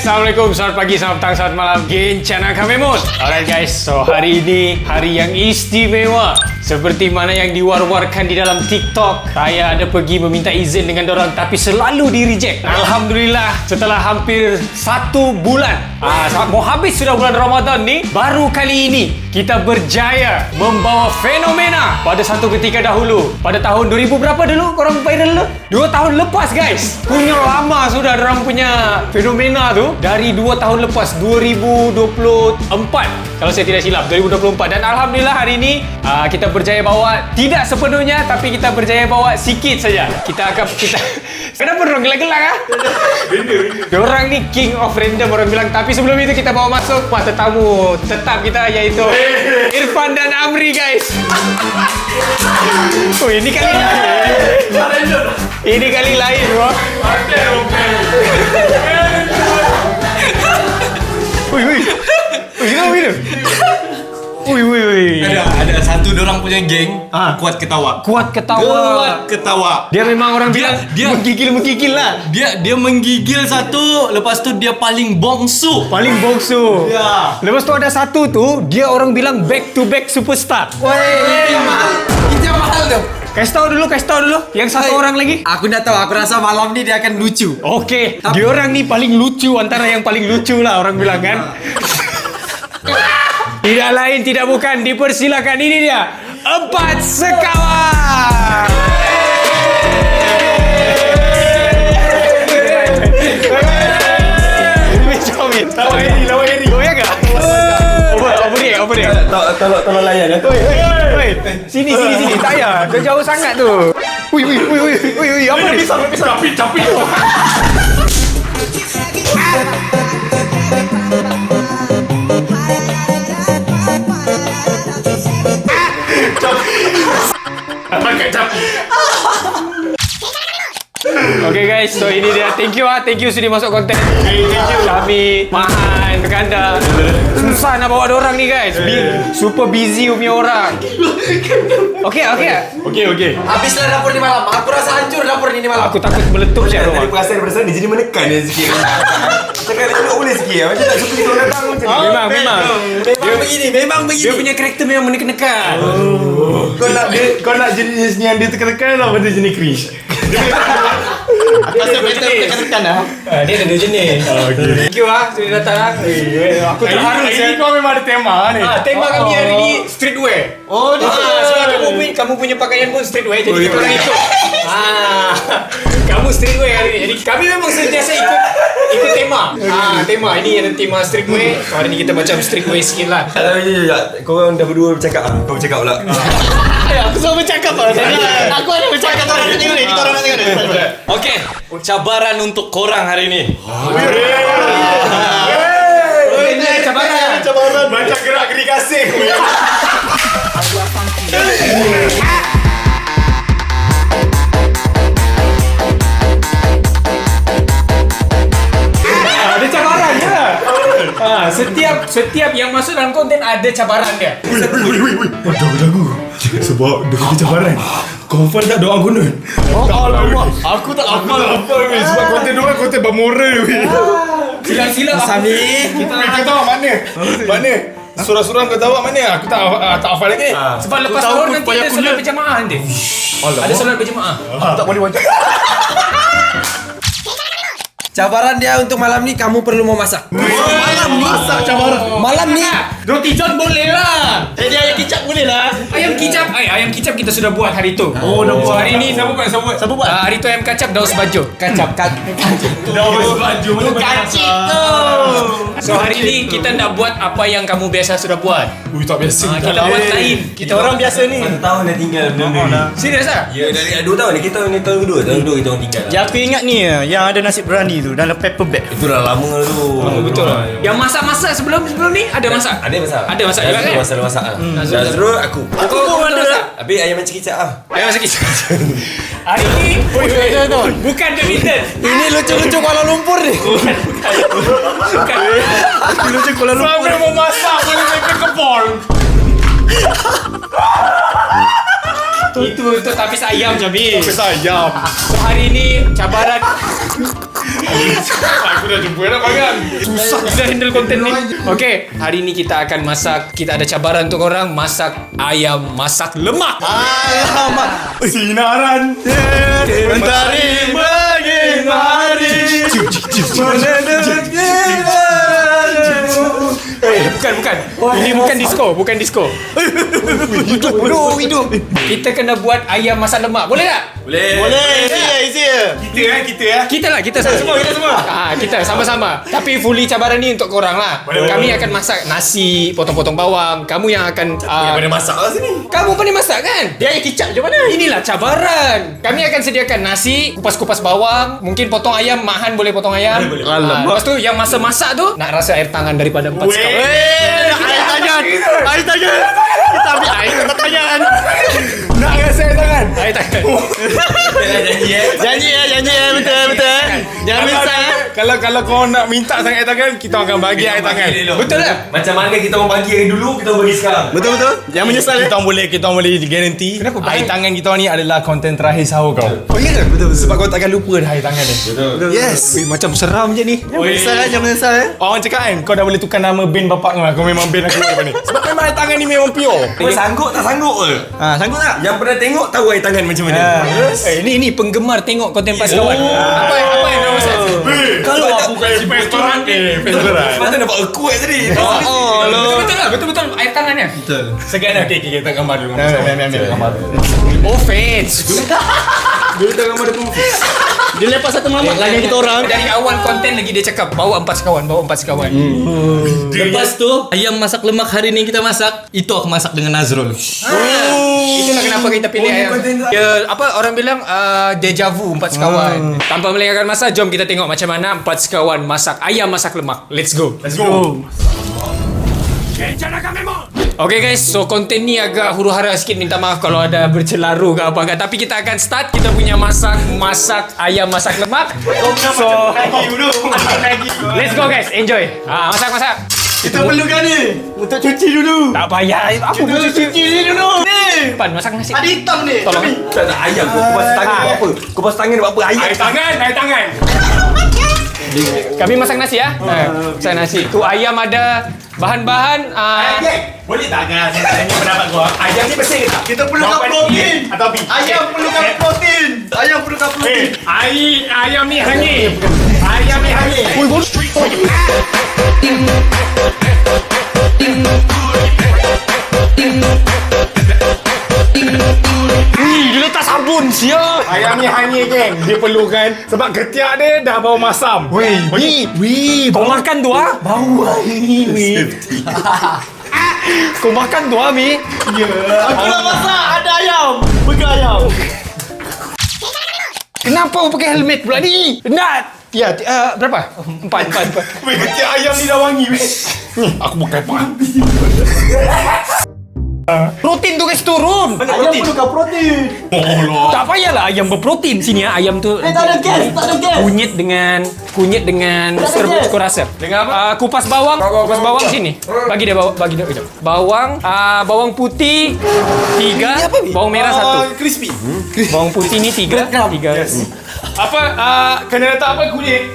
Assalamualaikum, selamat pagi, selamat petang, selamat malam. Gencana kami mood. Alright guys, so hari ini hari yang istimewa. Seperti mana yang diwar-warkan di dalam TikTok, saya ada pergi meminta izin dengan dorang tapi selalu di reject. Alhamdulillah, setelah hampir 1 bulan, mau habis sudah bulan Ramadan ni, baru kali ini kita berjaya membawa fenomena pada satu ketika dahulu. Pada tahun 2000 berapa dulu korang viral tu? 2 tahun lepas guys. Punya lama sudah dorang punya fenomena tu. Dari 2 tahun lepas, 2024 kalau saya tidak silap, 2024. Dan Alhamdulillah hari ini kita berjaya bawa, tidak sepenuhnya tapi kita berjaya bawa sikit saja. Kenapa dorang gelak-gelak Dorang ni king of random orang bilang. Tapi sebelum itu kita bawa masuk tetamu tetap kita, iaitu Irfan dan Amri guys. Oh, ini kali lain. Ini kali lain bro. Ada satu dorang punya geng kuat ketawa. Kuat ketawa. Dia memang orang bilang dia menggigil lah. Dia menggigil satu, lepas tu dia paling bongsu. Ya. Lepas tu ada satu tu, dia orang bilang back to back superstar. Itu yang mahal tu. Kasih tahu dulu. Yang satu orang lagi. Aku dah tahu, aku rasa malam ni dia akan lucu. Okey, dia orang ni paling lucu antara yang paling lucu lah orang bilang kan. Tidak lain tidak bukan, dipersilakan, ini dia Empat Sekawan. Lawan Eri. Oh ya ke? Apa dia? Tolong layan ya. Sini. Tak payah. Dah jauh sangat tu. Ui. Apa ni? Capit. Okay guys, so ini dia. Thank you sudah masuk konten. Kami Mahan, Kanda. Susah nak bawa dorang ni guys. Super busy punya orang. Okay. Habislah dapur ni malam. Aku rasa hancur dapur ni malam. Aku takut meletup siap Dari rumah. perasaan dia jadi menekan dia sikit. Cakap dia tak boleh sikit. Macam tak suka kita orang datang macam ni. Memang begini. Dia punya karakter memang menekan. Kau nak jenis yang dia tekan-tekan atau benda jenis cringe? Rasa better tekan-tekan lah. Dia ada 2 jenis. Thank you sudah datang. Aku terharu. Ini kau memang ada tema ni. Tema kami hari ni streetwear. Oh, dia sebab kamu punya pakaian pun streetwear, jadi kita orang ikut. Kamu streetwear hari ni. Jadi kami memang sentiasa ikut tema. Tema ini ada tema streetwear. Hari ni kita macam streetwear sikit lah. Kau orang dah berdua bercakap. Kau bercakap pula. Aku selalu bercakap lah. Aku ada bercakap. Kita orang nak tengok ni. Okey, cabaran untuk korang hari ni. Cabaran. Macam gerak-gerik kasih. Ada cabaran je. Setiap yang masuk dalam konten ada cabaran dia. Jago. Sebab dia kata cabaran. Kau hafal tak doa gunung? Aku tak hafal. Sebab konten diorang konten bermoral. Silap-silap. Kita tahu mana? Surah-surah kau tahu mana? Aku tak hafal lagi. Sebab lepas tahun nanti ada solat berjamaah nanti. Ada solat berjamaah. Tak boleh baca. Cabaran dia untuk malam ni, kamu perlu memasak. Malam ni masak cabaran. Malam ni Roti john boleh lah. jadi ayam kicap boleh lah. Ayam kicap kita sudah buat hari tu. Oh, dah buat. Hari ni siapa buat? Hari tu ayam kacap daus bajo. Kacap. Daus baju mana Kacip tu. So hari ni kita nak buat apa yang kamu biasa sudah buat. Ui, tak biasa. Kita buat lain. Kita orang biasa ni. 1 tahun dah tinggal benda ni. Serius ah? Ya, dari 2 tahun ni. Kita tahun kedua. Tahun kedua kita orang tinggal. Ya, aku ingat ni yang ada nasi berani tu dalam paper bag. Itu dah lama tu. Betul lah. Yang masak-masak sebelum ni ada masak? Ada masak. Ada masak juga kan? Masak. Nazrul aku. Kau ada masak? Habis ayam macam kicap ah. Ayam masak kicap. Hari ni bukan badminton. Ini lucu-lucu Kuala Lumpur ni. Bukan. Lucu Kuala Lumpur. Sampai mau masak boleh makan kebol. Itu tapis ayam Jamil. Tapis ayam. So hari ni cabaran Aku dah jumpa nak makan. Susah kita handle konten ni. Okay, hari ni kita akan masak. Kita ada cabaran untuk korang. Masak ayam masak lemak. Alamak. Sinaran Mentari mengimari. Bukan. Ini bukan disco. Bukan disco. Hidup. Kita kena buat ayam masak lemak. Boleh tak? Boleh. Easy. Kita sama. Kita sama-sama. Tapi fully cabaran ni untuk korang lah. Kami akan masak nasi, potong-potong bawang. Kamu yang akan Mana masak lah sini. kamu pandai masak kan? Dia air kicap je mana? Inilah cabaran. Kami akan sediakan nasi, kupas-kupas bawang, mungkin potong ayam, Mahan boleh potong ayam. Lepas tu yang masa-masak tu nak rasa air tangan daripada 4 sekawan. Air tangan. Kita ambil air tangan. Nak rasa air tangan. Air tangan. Janji betul. Jangan misal. Kalau kau nak minta sangat air tangan, kita akan bagi air tangan. Betul tak? Macam mana kita orang bagi yang dulu, kita orang bagi sekarang. Betul. Jangan menyesal. Kita orang boleh guarantee. Kenapa? Air tangan kita ni adalah konten terakhir sahur kau. Oh ya ke? Betul. Sebab kau takkan lupa dah air tangan ni. Yes. Macam seram je ni. Jangan menyesal. Orang cakap kan, kau dah boleh tukar nama band bapak kau. Kau memang band aku lepas ni. Sebab memang air tangan ni memang pure. Kau sanggup tak sanggup ke? Sanggup tak? Yang pernah tengok tahu air tangan macam mana. Ini penggemar tengok konten pas kawan. Apa yang nak masak? Kalau aku kaya restoran restoran. Sebab tu nampak kuat tadi. Betul air tangannya. Sekian dah kita gambar dulu. Ambil gambar. Oh fans. Dia lepas satu mamak lagi kita orang. Dari awal konten lagi dia cakap bawa 4 sekawan. Lepas tu ayam masak lemak hari ni kita masak. Itu aku masak dengan Nazrul. Itulah kenapa kita pilih ayam. Ya, apa orang bilang deja vu 4 sekawan. Tanpa melengahkan masa, jom kita tengok macam mana 4 sekawan masak ayam masak lemak. Let's go. Okay guys, so konten ni agak huru-hara sikit. Minta maaf kalau ada bercelaru ke apa kan. Tapi kita akan start. Kita punya masak ayam masak lemak. So let's go guys, enjoy. Masak. Kita perlukan ni untuk cuci dulu. Tak payah. Aku pun cuci dulu. Ni. Pan masak nasi. Ada hitam ni. Tolong. Tak ayam. Kupas tangan buat apa? Kupas tangan buat apa? Air tangan. Kami masak nasi ya. Masak nasi. Tu ayam ada bahan-bahan. Boleh tak tanya pendapat kau? Ayam ni bersih ke tak? Kita perlukan protein. Atau B? Ayam perlukan protein. Ayam ni hangit. Dia letak sabun sia. Ayam ni hangit geng. Dia perlukan sebab ketiak dia dah bau masam. Kau makan tu ah? Bau Mi. Kau makan tu ah Mi. Aku nak masak. Ada ayam. Burger ayam. Kenapa kau pakai helmet pula ni? Nak. Ya, berapa? 4. Weh, ketiak ayam ni dah wangi weh. Aku pakai apa? Protein tu guys turun. Ayam perlukan protein. Tak payahlah ayam berprotein sini ya. Ayam tu Tak ada gas. kunyit dengan serbuk kau rasa. Dengan apa? Kupas bawang sini. Bagi dia kejap. Bawang putih 3, bawang merah 1. Crispy. Bawang putih ni 3. Apa? Kena letak apa kunyit?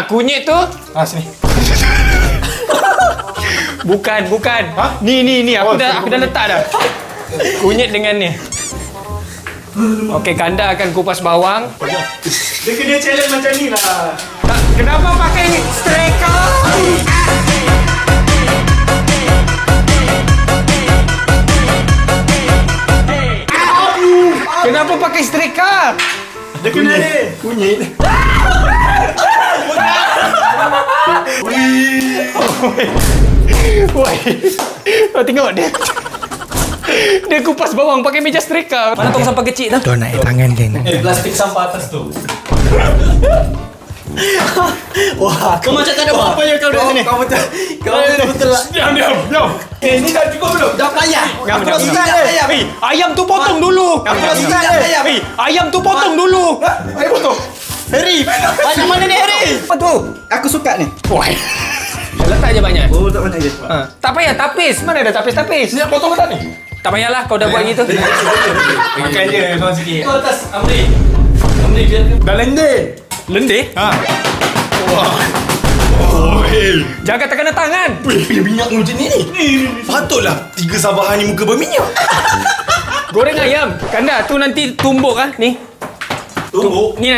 Kunyit tu Sini. bukan. Ha? Ni aku dah letak dah. Kunyit dengan ni. Okey, Kanda akan kupas bawang. Dia kena challenge macam ni lah. Kenapa pakai striker? Kenapa pakai striker? Dia kena ni. Kunyit. Woi. Kau tengok dia. Dia kupas bawang pakai meja striker. Mana tong sampah kecil tu? Nak air tangan geng. Plastik sampah atas tu. Wah, kau macam tak ada apa-apa je kau dekat sini. Kau betul lah. Diam. Ini dah cukup belum? Dah payah. Aku dah suka ayam. Ayam tu potong dulu. Aku dah suka ayam. Ayam tu potong dulu. Ayo potong. Harry, macam mana ni Harry? Apa tu? Aku suka ni. Woi. Letak je banyak. Oh, tak banyak je. Tak payah tapis. Mana ada tapis? Siap potong ke tak ni? Tak payahlah kau dah buat gitu. Makan je kau sikit. Kau atas Amri biar. Dah lendir. Lendir? Jaga tekanan tangan. Wih, minyak macam ni. Patutlah 3 sabahan ni muka berminyak. Goreng ayam. Kanda, tu nanti tumbuk ah. Ni. Tumbuk. Ni.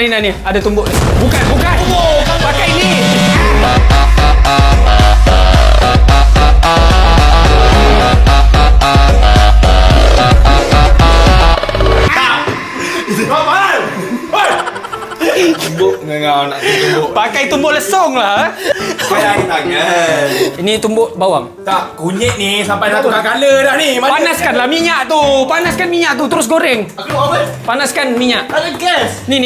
Ada tumbuk ni. Bukan. Pakai ni. Tumbuk dengan nak tumbuk. Pakai tumbuk lesong lah. Payah tangan. Ini tumbuk bawang. Tak, kunyit ni sampai dah tukar colour dah ni. Panaskanlah minyak tu. Panaskan minyak tu terus goreng. Aku nak apa? Panaskan minyak. Ada gas. Ni.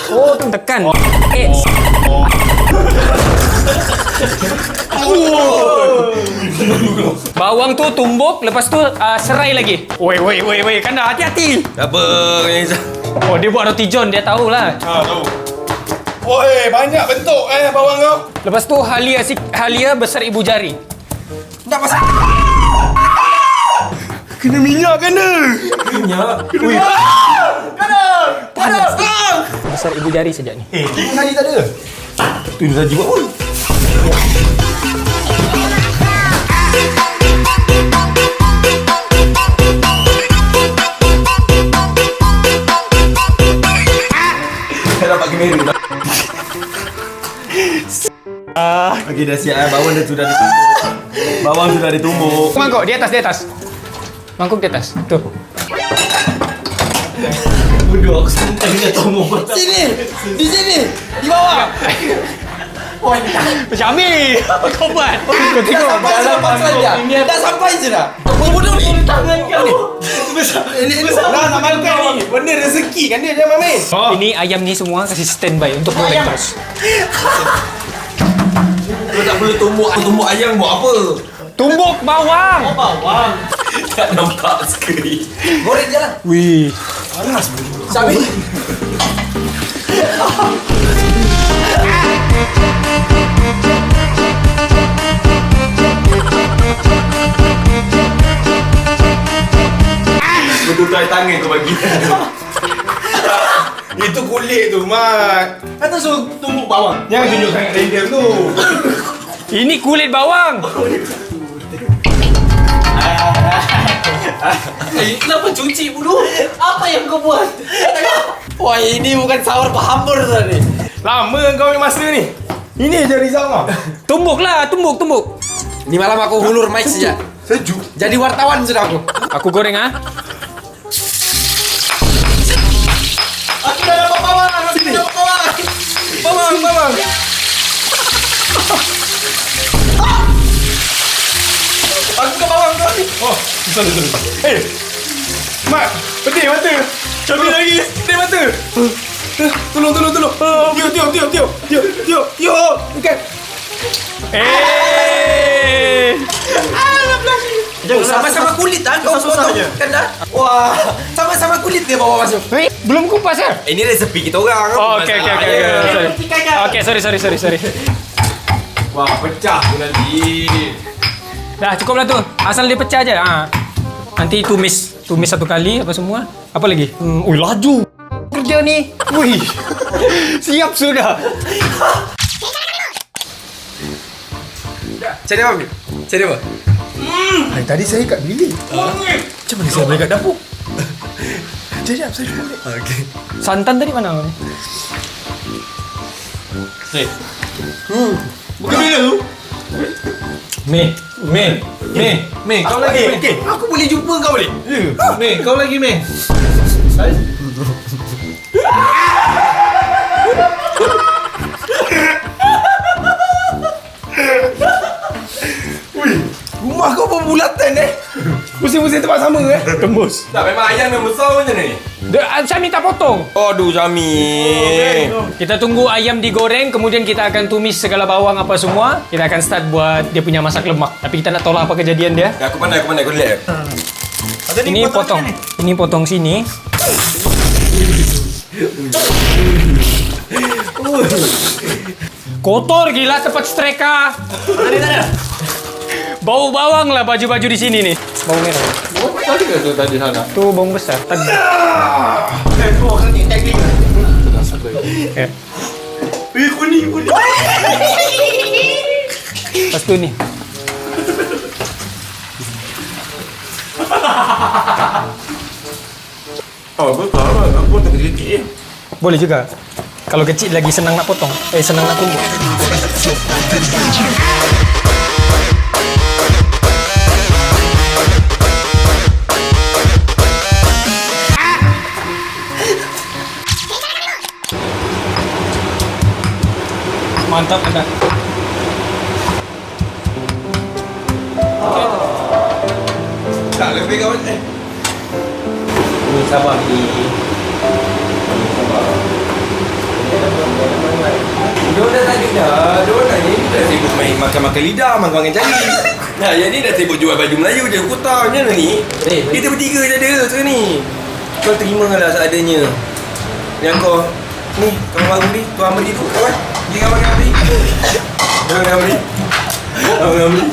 Oh, tekan. Bawang tu tumbuk, lepas tu serai lagi. Woi, Kanda hati-hati. Apa ni? Oh, dia buat roti john, dia tahulah. Tahu. Oi, banyak bentuk bawang kau. Lepas tu halia besar ibu jari. Tak pasal. Kena minyak kena. Panas. Besar ibu jari sejak ni. Timun saji tak ada. Timun saji buat pun. Saya dapat kemeru. Okey, dah siap. Bawang dah sudah ditumbuk. Bawang sudah ditumbuk. Mangkuk di atas. Mangkuk di atas. Tu. Bodoh, aku senang dia tolong. Sini. Di sini. Di bawah. Macam Amir. Kau buat. Kau tengok. Dah sampai je dah. Bodoh ni. Tangan kau. Ini nak makan ni. Benda rezeki kan dia jangan main. Ini ayam ni semua kasih standby untuk goreng terus. Kau tak perlu tumbuk ayam buat apa? Tumbuk bawang. Bawang. Tak nampak skrin. Goreng je lah. Wih. Sambil. Betul tarik tangan kau bagi. Itu kulit tu, Mat. Kata suruh tumbuk bawang. Jangan tunjukkan render tu. Ini kulit bawang. Kenapa cuci dulu? Apa yang kau buat? Wah, ini bukan sahur berhambur tadi. Lama kau ambil masa ni. Ini je Rizal mah. Tumbuk. Ni malam aku hulur mic saja. Sejuk. Jadi wartawan sudah aku. Aku goreng ah. Aku dah dapat bawang. Bawang. Aku ke bawang kau ni. Oh, sorry. Mat, pedih mata. Cabai lagi. Pedih mata. Tolong. Tio. Bukan. Sama-sama kulit dah kau potong kan dah. Wah, sama-sama kulit dia bawa masuk. Belum kupas ya? Ini resepi kita orang. Oh, okey. Sorry. Wah, pecah tu nanti. Dah cukuplah tu. Asal dia pecah je. Nanti tumis satu kali apa semua. Apa lagi? Laju. Kerja ni. Wih. Siap sudah. Cari apa? Cari apa? Hari tadi saya kat bilik. Macam mana saya boleh kat dapur? Sekejap, saya cuba balik. Okey. Santan tadi mana? Bukan bila tu? Mei, Kau lagi. Okey. Aku boleh jumpa kau balik. Mei, kau lagi Mei. Rumah kau pun bulatan Pusing-pusing tempat sama tembus. Tak, memang ayam yang besar macam ni. Saya minta potong. Aduh, Syami. Kita tunggu ayam digoreng, kemudian kita akan tumis segala bawang apa semua. Kita akan start buat dia punya masak lemak. Tapi kita nak tahu lah apa kejadian dia. Ya, aku pandai. Kau lihat. Ini potong. Ini potong sini. Kotor gila tempat setrika. Ada. Bau bawang lah baju-baju di sini nih. Bawang merah. Tadi ke tu tadi sana? Tuh bawang besar. Kau akan tackling. Okay. Kuning. Lepas tu ni. Oh, betul lah. Aku potong kecil-kecil. Boleh juga. Kalau kecil lagi senang nak potong. Senang nak tumbuk. Mantap anda. Tak lebih kawan. Ni sabar ni. Dia dah tadi dah. Dia dah ni dah sibuk main makan-makan lidah, makan jari. Nah, yang ni dah sibuk jual baju Melayu je. Kota macam mana ni? Kita bertiga je ada sekarang ni. Kau terimalah seadanya. Yang kau ni, kau baru ni, tu Amri tu, kawan. Pergi kawan dengan Amri. Kawan dengan Amri. Kawan dengan Amri.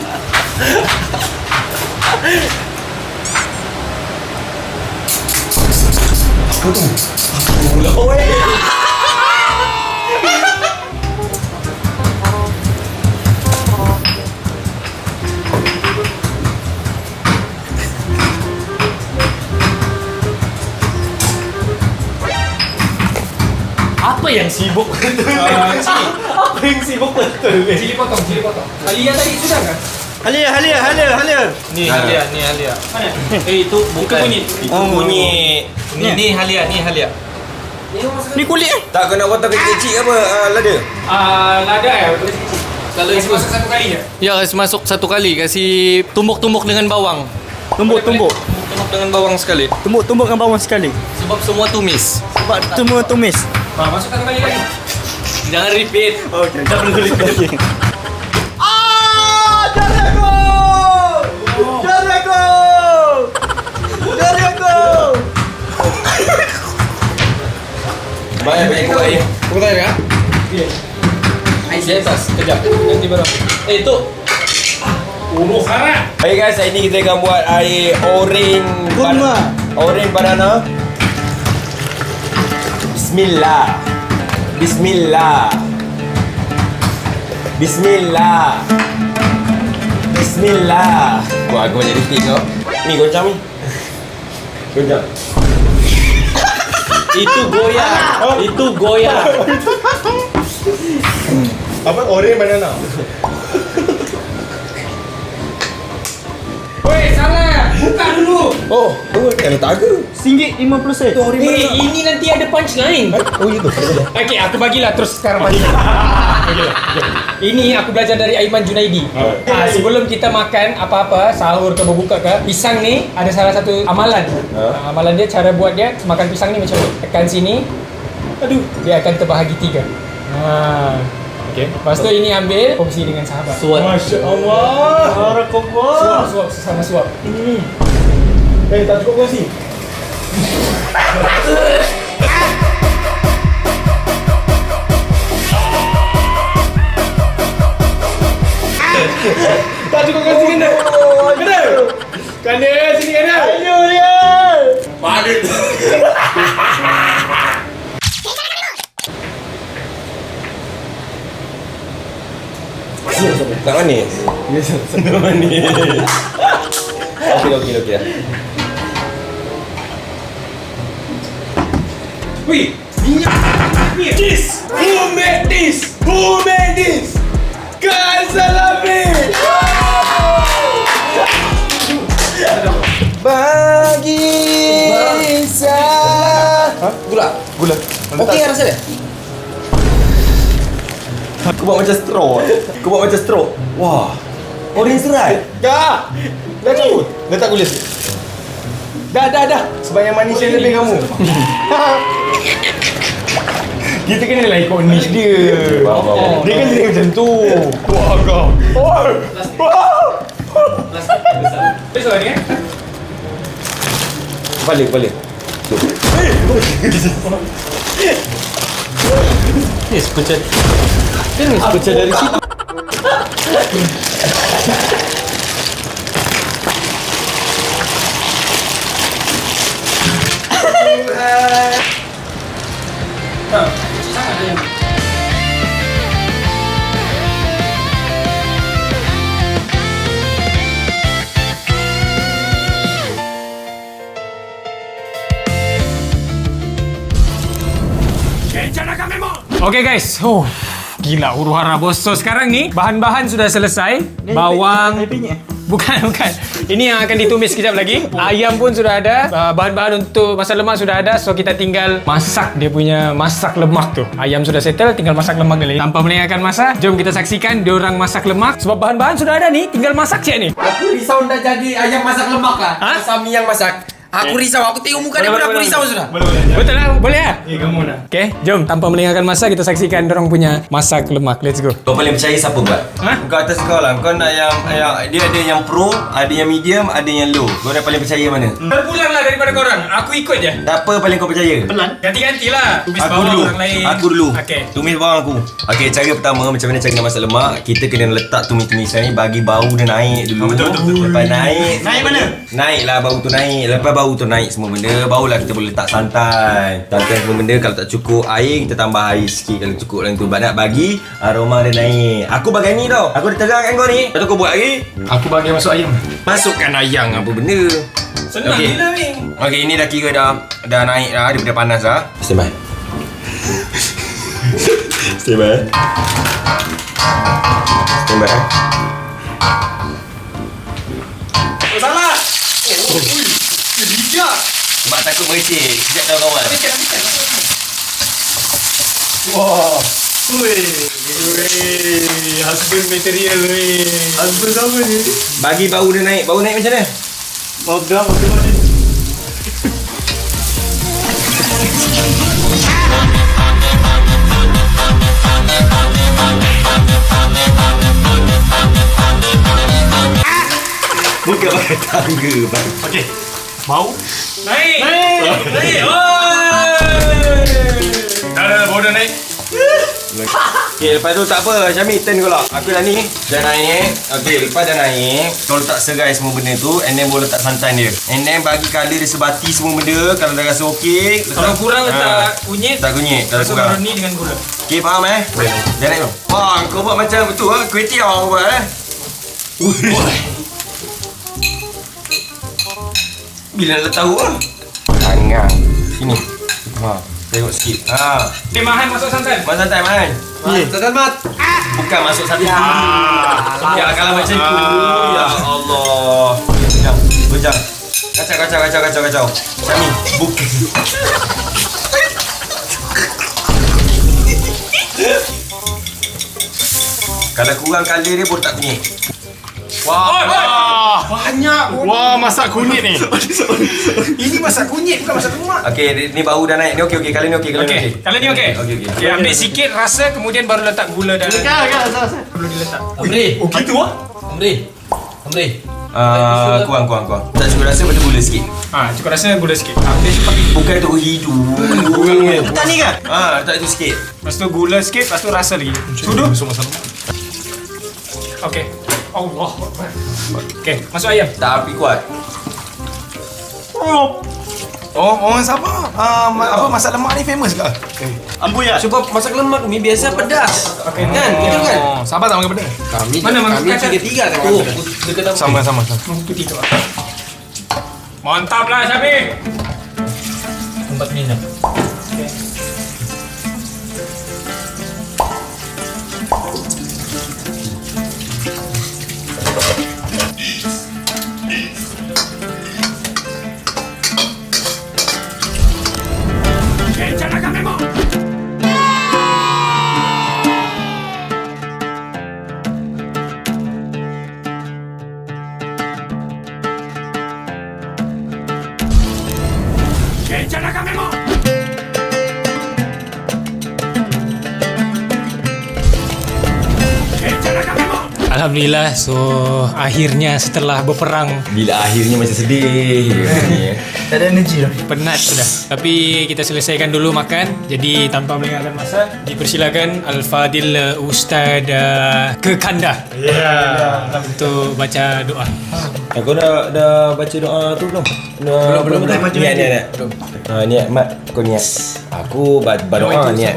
Apa tu? Pula oi. Apa yang sibuk? Apa yang sibuk betul? Cili potong. Alia tadi sudah kan? Halia. Ni Halia. Mana? Itu bukan kunyit. Oh, kunyit. Ni Halia. Ni kulit Tak kau nak potong kecil-kecil apa? Lada. Lada Kalau Kasi masuk satu kali je? Ya, kasi masuk satu kali. Kasi tumbuk-tumbuk dengan bawang. Tumbuk Tumbuk dengan bawang sekali. Tumbuk dengan bawang sekali. Sebab semua tumis. Sebab semua tumis. Masuk satu kali lagi. Jangan repeat. Okey, tak perlu repeat. Banyak kuat air. Kau tahu kan? Air di atas. Kejap. Nanti baru. Tu. Harat. Baik guys, hari ni kita akan buat air orange Kurma. Orange banana. Bismillah. Wah, aku banyak repeat kau. Ni goncang ni. Goncang. Itu goyang. Apa? Orange banana. Weh, salah. Buka dulu. Oh, kan tak ke? RM1.50. Ini nanti ada punchline. Oh, itu. Okey, aku bagilah terus sekarang bagi. Ini aku belajar dari Aiman Junaidi. Sebelum kita makan apa-apa, sahur ke berbuka ke, pisang ni ada salah satu amalan. Amalan dia, cara buat dia, makan pisang ni macam ni. Tekan sini. Aduh, dia akan terbahagi 3. Okey. Lepas tu ini ambil kongsi dengan sahabat. Masya Allah. Barakallah. Suap sesama suap. Tak cukup kongsi. Tak cukup kongsi kena. Kena sini kena. Ayo dia. Mana tu? Tak manis? Tak manis. Okey dah. Wih, minyak. This. Who made this? Kan Salami. Bagi Gula. Okey rasa dia? Aku buat macam straw. Wah. Orange serai. Dah cabut. Letak gula sikit. Dah. Sebab yang manis yang lebih kamu. Kita kena lah ikut niche dia. Dia kan jadi macam tu. Wah kau. Besok ni Balik. Ni sepecah. Ini sepecah dari situ. Okay guys, gila huru-hara bos. So sekarang ni bahan-bahan sudah selesai. Bawang. Bukan. Ini yang akan ditumis sekejap lagi. Ayam pun sudah ada. Bahan-bahan untuk masak lemak sudah ada. So kita tinggal masak dia punya masak lemak tu. Ayam sudah settle, tinggal masak lemak lagi. Tanpa melengahkan masa, jom kita saksikan diorang masak lemak. Sebab bahan-bahan sudah ada ni, tinggal masak siap ni. Aku risau dah jadi ayam masak lemak lah. Ha? Sami yang masak. Aku risau, aku tengok muka dia pun aku risau sudah. Betul lah, boleh lah? Kamu dah. Okay, jom tanpa melengahkan masa kita saksikan diorang punya masak lemak. Let's go. Kau paling percaya siapa buat? Ha? Kau atas kau lah. Kau nak yang dia ada yang pro, ada yang medium, ada yang low. Kau dah paling percaya mana? Terpulang lah daripada korang. Aku ikut je. Tak apa paling kau percaya? Ganti-ganti lah. Tumis Aku bawang dulu. orang lain. Aku dulu. Okay. Tumis bawang aku. Okey, cara pertama macam mana cara nak masak lemak? Kita kena letak tumis-tumisan ni bagi bau dia naik dulu. Betul. Lepas naik. Naik mana? Naiklah bau tu naik. Lepas bau tu naik semua benda, barulah kita boleh letak santan. Santan semua benda. Kalau tak cukup air, kita tambah air sikit. Kalau cukup dalam tu, nak bagi aroma dia naik. Aku bagai ni tau. Aku dah terangkan kau ni. Lepas tu kau buat lagi. Aku bagi masuk ayam. Masukkan ayam apa benda. Senang Okey. gila ni. Okey, ini dah kira dah naik dah. Dia dah panas dah. Stand by. Stand by. Stand by. Oh, salah. Bijak. Sebab takut mereceh. Sekejap dah kawan. Wah. Ui. Husband material ni. Husband apa ni? Bagi bau dia naik. Bau naik macam mana? Magang macam mana? Bukan pakai tangga bang. Okey. Bau? Naik. Naik. Dah, bau dah naik. Okay, lepas tu tak apa Syami, turn kau lah. Aku dah ni. Dah naik. Okay, lepas dah naik, kau letak serai semua benda tu. And then boleh letak santan dia. And then bagi colour dia sebati semua benda. Kalau dah rasa okey, Kalau kurang letak kunyit. tak kunyit. Kalau Masuk kurang makaroni dengan gula. okay, faham Dah naik tu. Wah, kau buat macam betul lah. Kuih tiaw kau buat Bila nak tahu lah. Tangan. Sini. Tengok sikit. Dia mahan masuk santan. Mat santai, Man. Santai, Mat. Bukan masuk santai. Ya, kalau macam tu. Ya Allah. Bujang. Kacau. Syami, bukan. Kalau kurang colour dia boleh tak kunyit. Wah, Banyak. Wah, masak kunyit ni. Ini masak kunyit bukan masak lemak. Okey, ni bau dah naik. Ni okey. Kalau ni okey. okey. Kalau ni okey. Okey. Okay, ambil sikit rasa kemudian baru letak gula dan perlu diletak. Amri, Okey tu ah. Amri. Kurang. Tak cukup rasa, betul gula sikit. Cukup rasa gula sikit. Ambil pakai. Bukan tu hidung. Letak ni kan? Letak itu sikit. Lepas tu gula sikit, lepas tu rasa lagi. Sudu. Okey. Allah. Okey, masuk ayam. Tak api kuat. Oh, orang Sabah. Apa masak lemak ni famous ke? Amboi ya. Sebab masak lemak ni biasa pedas. Okey. Kan? Betul kan? Sabah tak makan pedas. Mana Kami kacang? tiga-tiga tak makan pedas. Dekat apa? Sama. Putih tu. Mantap lah Syafiq. Tempat minum. Alhamdulillah, so akhirnya setelah berperang Bila akhirnya macam sedih. Tak ada energi dah. penat sudah. Tapi kita selesaikan dulu makan. Jadi tanpa melengahkan masa, dipersilakan Al-Fadil Ustaz ke kanda. Untuk baca doa. Kau dah baca doa tu belum? Belum. Niat. Niat mat, kau niat. Aku berdoa niat.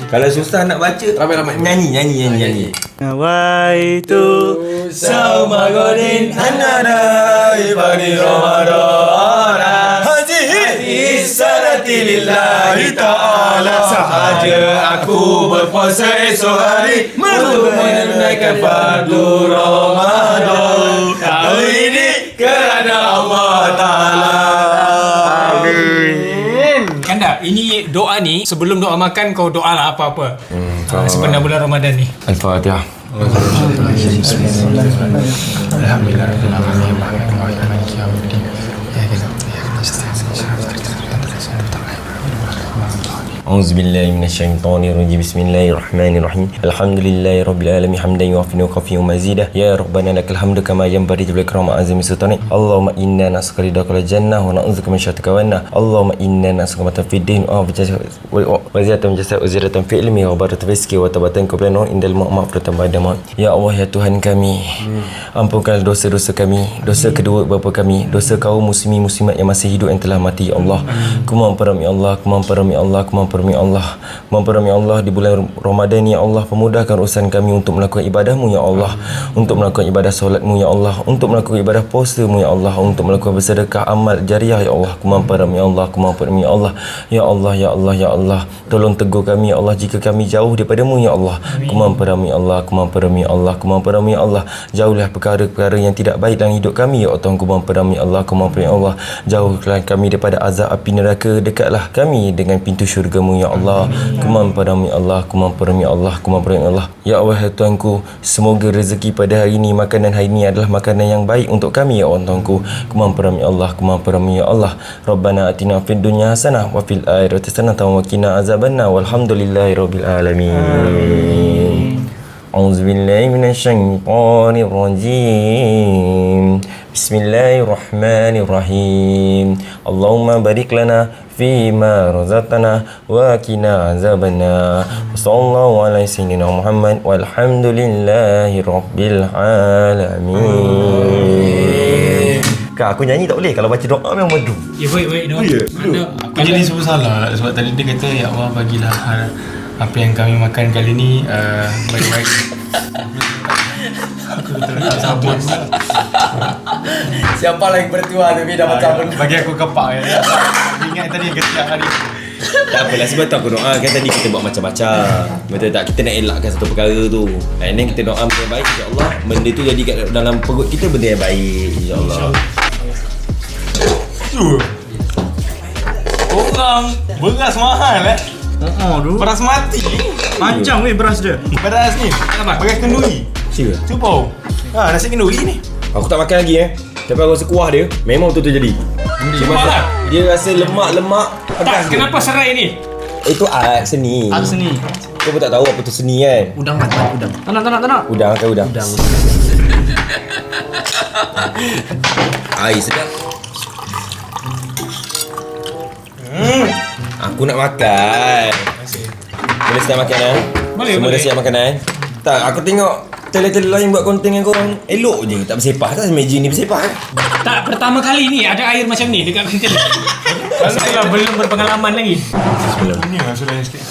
Kalau susah nak baca, Ramai-ramai. nyanyi. Nawaitu Sama godin anada ibadi Ramadan Haji sana hati lillahi ta'ala. Sahaja aku berpuasa esok hari untuk menunaikan fardu Ramadan. Kali ini kerana Allah Ta'ala. Kanda, ini doa ni sebelum doa makan kau doa lah apa-apa. Sebenarnya bulan Ramadan ni. Al-Fatihah. A'udzubillahi minasyaitonirrajim. Bismillahirrahmanirrahim. Alhamdulillahirabbil alamin hamdan yuwaffi wa yukafi mazidah. Ya rabbana lakal hamdu kama yanbaghi li ikram azimi sultanik. Allahumma inna nas'aluka ridhakal jannah wa na'udzubika min syarrika wan-nar. Allahumma inna nas'aluka fid din wa ziyadatan jasad wa ziyadatan fi ilmi wa barakatan rizqi wa tabatan qabla nur indal ma'furatan ba'da maut. Ya Allah ya Tuhan kami, ampunkanlah dosa-dosa kami, dosa kedua bapa kami, dosa kaum muslimin muslimat yang masih hidup yang telah mati ya Allah. Kumamparam ya Allah, kumamparam ya Allah, kumamparam ya Allah di bulan Ramadan ya Allah, pemudahkan urusan kami untuk melakukan ibadahmu ya Allah, untuk melakukan ibadah solatmu ya Allah, untuk melakukan ibadah puasamu ya Allah, untuk melakukan bersedekah amal jariah ya Allah. Kumamparam ya Allah, kumamparam ya Allah. Ya Allah ya Allah ya Allah, tolong tegur kami ya Allah jika kami jauh daripadamu ya Allah. Kumamparam ya Allah, kumamparam ya Allah, kumamparam ya Allah. Jauhlah perkara-perkara yang tidak baik dalam hidup kami ya Allah. Kumamparam ya Allah, kumamparam ya Allah. Jauhlah kami daripada azab api neraka, dekatlah kami dengan pintu syurga ya Allah. Kumamparam ya Allah, kumamparam ya Allah, kumamparam ya Allah. Ya Allah ya Tuhanku, semoga rezeki pada hari ini, makanan hari ini adalah makanan yang baik untuk kami ya Allah Tuhanku. Kumamparam ya Allah, kumamparam ya Allah. Rabbana atina fid dunya hasanah wa fil akhirati hasanah wa qina azabannar. Walhamdulillahirabbil alamin. A'udzubillahi minasyaitonir rajim. Bismillahirrahmanirrahim. Allahumma barik lana fima razaqtana wa qina azabannar. Sallallahu alaihi sayyidina Muhammad walhamdulillahi rabbil alamin. Kak, aku nyanyi tak boleh? Kalau baca doa memang merdu. Ya baik doa. Aku jadi semua salah sebab tadi dia kata ya Allah bagilah apa yang kami makan kali ni baik-baik. Aku betul-betul sabun. Siapa lagi bertua tapi dah macam Bagi aku kepak ya. Ingat tadi ketiak tadi. tak apalah, sebab tu aku doa kan tadi kita buat macam-macam. Betul tak? Kita nak elakkan satu perkara tu. And then kita doa benda yang baik, insya-Allah benda tu jadi kat dalam perut kita benda yang baik, insya-Allah. Orang beras mahal beras mati. Panjang beras dia. Beras ni beras kenduri. Sure. Cuba. Nasi kenduri ni. Aku tak makan lagi tapi aku rasa kuah dia memang betul-betul jadi. Cuma dia rasa lemak-lemak pedas. Tak, kenapa serai ni? Itu art seni. Art seni. Kau pun tak tahu apa tu seni kan? Udang. Tak nak. Udang kan udang. Air sedap. Aku nak makan. Boleh start makan Boleh, Semua dah boleh. siap makanan. Tak, aku tengok tele-tele lain buat konten yang korang elok je. Tak bersepah tak meja ni bersepah Tak, pertama kali ni ada air macam ni dekat konten. Saya belum berpengalaman lagi. Ni lah sudah sikit.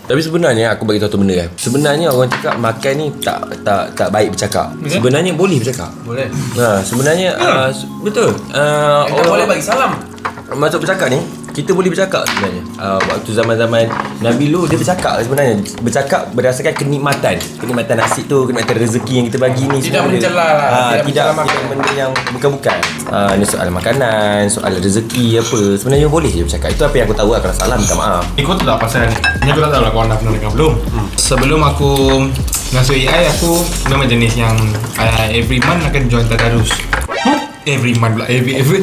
Tapi sebenarnya aku bagi tahu tu benda kan. Sebenarnya orang cakap makan ni tak baik bercakap. Sebenarnya boleh bercakap. Boleh. Sebenarnya betul. Orang Boleh bagi salam. masuk bercakap ni, kita boleh bercakap sebenarnya. Waktu zaman-zaman Nabi Lu, dia bercakap sebenarnya. Bercakap berdasarkan kenikmatan nasib tu, kenikmatan rezeki yang kita bagi ni. Tidak semua mencela lah. Tidak benda yang bukan-bukan. Ni soal makanan, soal rezeki apa. Sebenarnya boleh je bercakap. Itu apa yang aku tahu. Kalau salah minta maaf. Kau tahu tak pasal ni aku tak tahu lah kau dah pernah dengar belum. Sebelum aku masuk AI, aku memang jenis yang every month akan join tadarus. Every month pula, every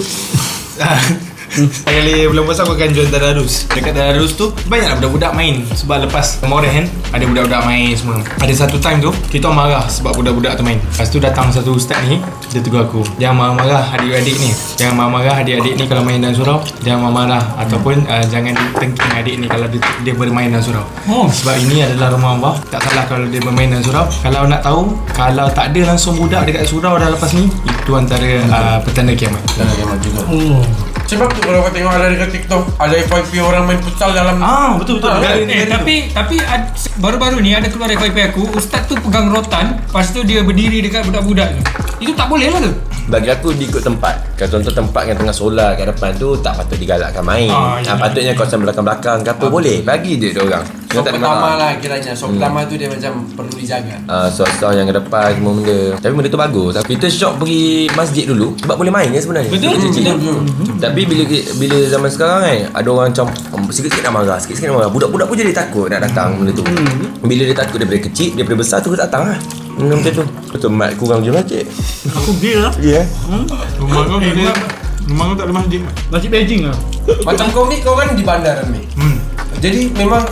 kali bulan puasa aku akan join tadarus. Dekat tadarus tu banyaklah budak-budak main. Sebab lepas Ramadan kan ada budak-budak main semua. Ada satu time tu kita marah sebab budak-budak tu main. Lepas tu datang satu ustaz ni, dia tegur aku, jangan marah-marah adik-adik ni. Jangan marah-marah adik-adik ni kalau main dalam surau. Jangan marah ataupun jangan tengking adik ni kalau dia bermain dalam surau. Sebab ini adalah rumah Allah. Tak salah kalau dia bermain dalam surau. Kalau nak tahu, kalau tak ada langsung budak dekat surau dah lepas ni, itu antara petanda kiamat. Petanda kiamat juga. Sebab tu kalau kau tengok ada dekat TikTok, ada FYP orang main futsal dalam. Betul-betul. Tapi baru-baru ni ada keluar FYP aku, ustaz tu pegang rotan, lepas tu dia berdiri dekat budak-budak tu. Itu tak boleh lah tu. Bagi aku dia ikut tempat. Kalau contoh tempat yang tengah solar kat depan tu tak patut digalakkan main. Patutnya kawasan belakang-belakang ke apa boleh. Bagi dia orang. So pertama lah kiranya. So pertama tu dia macam perlu dijaga. Soal-soal yang ke depan semua benda. Tapi benda tu bagus. Kita shock pergi masjid dulu sebab boleh main kan sebenarnya. Betul. Tapi bila zaman sekarang kan ada orang macam sikit-sikit nak marah, sikit-sikit nak marah. Budak-budak pun jadi takut nak datang benda tu. Bila dia takut daripada kecil, daripada besar tu datang lah. Macam tu. Betul mat kurang je masjid. Aku pergi lah. Ya. Rumah kau tak ada masjid. Masjid Beijing lah. Macam kau ni, kau kan di bandar kan, Mi? Jadi memang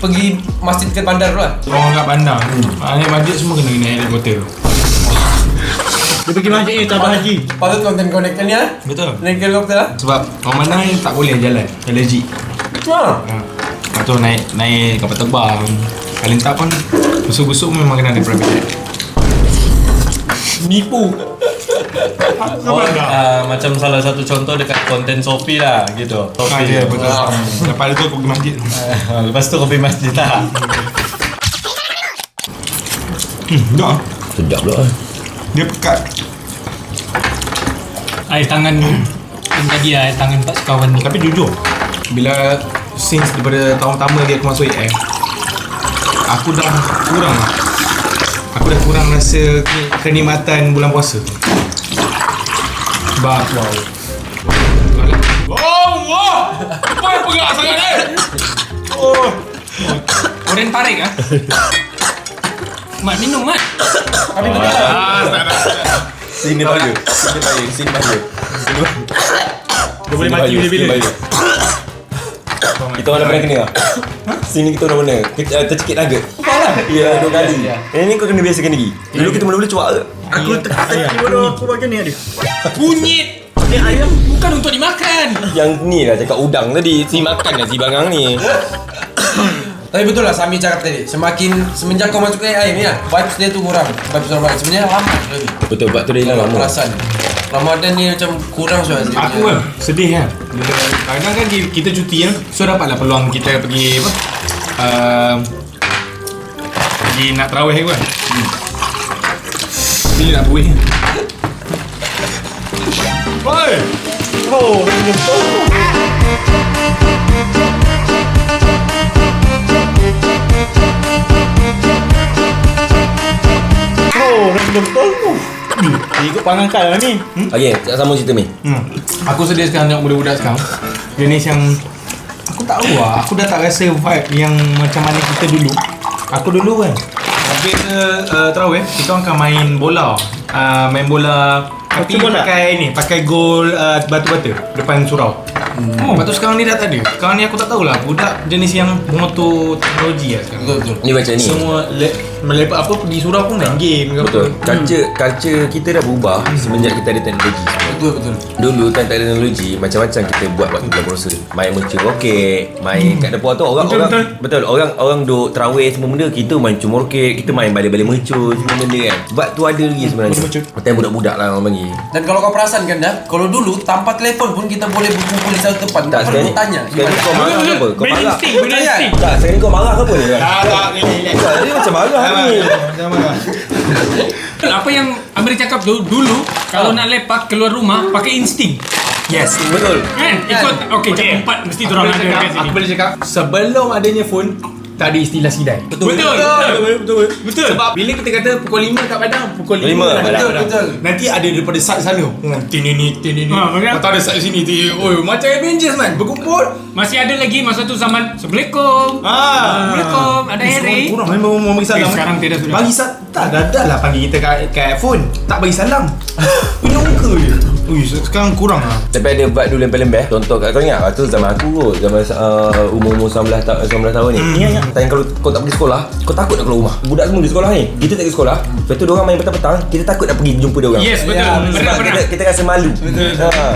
pergi masjid ke bandar dulu lah? Orang kat bandar. Naik masjid semua kena naik helikopter. Dia pergi masjid ni tabah haji. Patut konten connector ni lah? Betul. Naik helikopter lah? Sebab orang bandar ni tak boleh jalan. Allergic. Lepas tu naik kapal terbang. Paling tak pun busuk-busuk memang kena ada private jet. Nipu. Macam salah satu contoh dekat konten Shopee lah gitu. Ya betul. Lepas tu aku pergi masjid. Lepas tu kau pergi masjid lah. Dah. Sedap pula. Dia pekat. Air tangan yang tadi air tangan tak sekawan ni. Tapi jujur, bila since daripada tahun pertama dia aku masuk AF, aku dah kurang rasa kenikmatan bulan puasa. Sebab wow. Apa yang pegang sangat ni? Oren tarik ah. Mat minum Mat. Tapi betul lah. Sini bahaya. Dia boleh mati bila-bila. Kita orang dah pernah kena lah. Sini kita orang pernah tercekik nugget. Ya, 2 kali. Yang ni kau kena biasakan lagi. Dulu kita mula-mula cuak ke? Aku terkiki bodoh aku bagian ni ada. Kunyit. Ayam bukan untuk dimakan. Yang ni lah cakap udang tadi. Si makan lah si bangang ni. Tapi betul lah Sami cakap tadi. Semenjak kau masuk ke AI ni lah, vibes dia tu kurang. Vibes Ramadan. Sebenarnya lama lagi. Betul, buat tu dia hilang lama. Perasan. Ramadan ni macam kurang suara. Aku kan sedih kan. Kadang kan kita cuti kan, so dapatlah peluang kita pergi apa? Pergi nak tarawih kan. Bila nak buih. Oi. Oh, betul. Betul. Ikut pangangkal lah ni. Okay, sama cerita ni. Aku sedih sekarang tengok budak-budak sekarang. Jenis yang aku tak tahu lah. Aku dah tak rasa vibe yang macam mana kita dulu. Aku dulu kan habis tarawih kita akan main bola. Main bola tapi pakai gol batu-batu depan surau. Lepas tu sekarang ni dah tak ada. Sekarang ni aku tak tahulah budak jenis yang motor teknologi lah sekarang. Betul. Ni macam ni. Semua melepak apa pergi surau pun main game ke apa. Betul. Culture kita dah berubah semenjak kita ada teknologi. Betul. Dulu tak ada teknologi, macam-macam kita buat waktu bulan puasa. Main mencur roket, main kat depan tu orang duk tarawih semua benda, kita main cumur roket, kita main balik-balik mencur semua benda kan. Sebab tu ada lagi sebenarnya. Macam budak-budak lah orang panggil. Dan kalau kau perasan kan dah, kalau dulu tanpa telefon pun kita boleh berkumpul di satu tempat. Tak, perlu tanya. sekarang kau marah ke apa? Kau Main marah. insting, main insting. Tak, sekarang kau marah ke apa ni? Tak, Dia macam marah ni. Apa yang Amir cakap dulu kalau nak lepak keluar rumah pakai insting. yes. Betul. Kan? Ikut okey jam 4 mesti orang ada kat sini. Aku boleh cakap sebelum adanya phone tak ada istilah sidai. Betul. Sebab bila kita kata pukul 5 kat Padang, pukul 5 5 kat Padang. Betul. Nanti ada daripada side sana. Tin ni. macam- Atau ada side sini. Oi, macam Avengers man. Berkumpul. Masih ada lagi masa tu zaman Assalamualaikum. Assalamualaikum. Ada Harry. Kurang memang bagi salam. Sekarang tidak sudah. Bagi salam. Tak ada lah panggil kita kat phone. Tak bagi salam. Punya muka je. Ui, sekarang kurang lah. Tapi ada vibe dulu lembeh-lembeh. Contoh kau ingat waktu zaman aku kot, zaman umur 19 tahun ni. Ya. Time kalau kau tak pergi sekolah, kau takut nak keluar rumah. Budak semua di sekolah ni. Kita tak pergi sekolah. Lepas tu diorang main petang-petang, kita takut nak pergi jumpa diorang. Yes, betul. Sebab Pernah. kita rasa malu.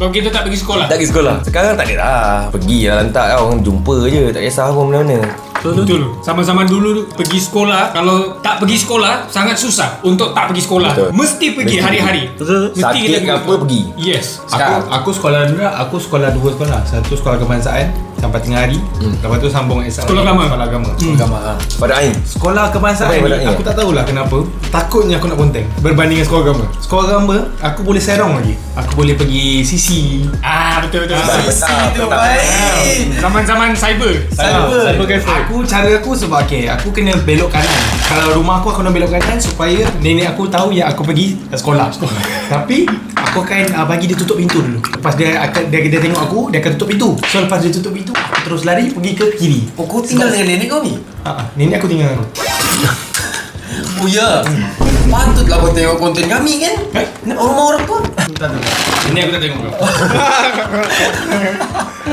Kalau kita tak pergi sekolah. Tak pergi sekolah. Sekarang tak ada dah. Pergi lah lantak lah. Orang jumpa je. Tak kisah pun mana-mana. Betul. Zaman-zaman dulu pergi sekolah, kalau tak pergi sekolah sangat susah untuk tak pergi sekolah. Betul. Mesti pergi hari-hari. Betul. Mesti Sakit ke apa pergi. Yes. Aku sekolah dulu, aku sekolah 2 sekolah. Satu sekolah kebangsaan sampai tengah hari. Lepas tu sambung SRM. Sekolah agama. Sekolah agama. Agama. Pada Ain. Sekolah kebangsaan Apa yang ni, bedanya? aku tak tahulah kenapa. Takutnya aku nak ponteng berbanding dengan sekolah agama. Sekolah agama, aku boleh serong lagi. Aku boleh pergi sisi. Betul. Itu baik. Zaman-zaman cyber. Cyber cafe. Cara aku sebab aku kena belok kanan. Kalau rumah aku kena belok kanan supaya nenek aku tahu yang aku pergi sekolah. Tapi aku akan bagi dia tutup pintu dulu. Lepas dia tengok aku, dia akan tutup pintu. So lepas dia tutup pintu, aku terus lari pergi ke kiri. Kau tinggal dengan nenek kau ni? Nenek aku tinggal aku. Oh ya. Patutlah kau tengok konten kami kan? Rumah orang kau. Nenek aku tak tengok kau.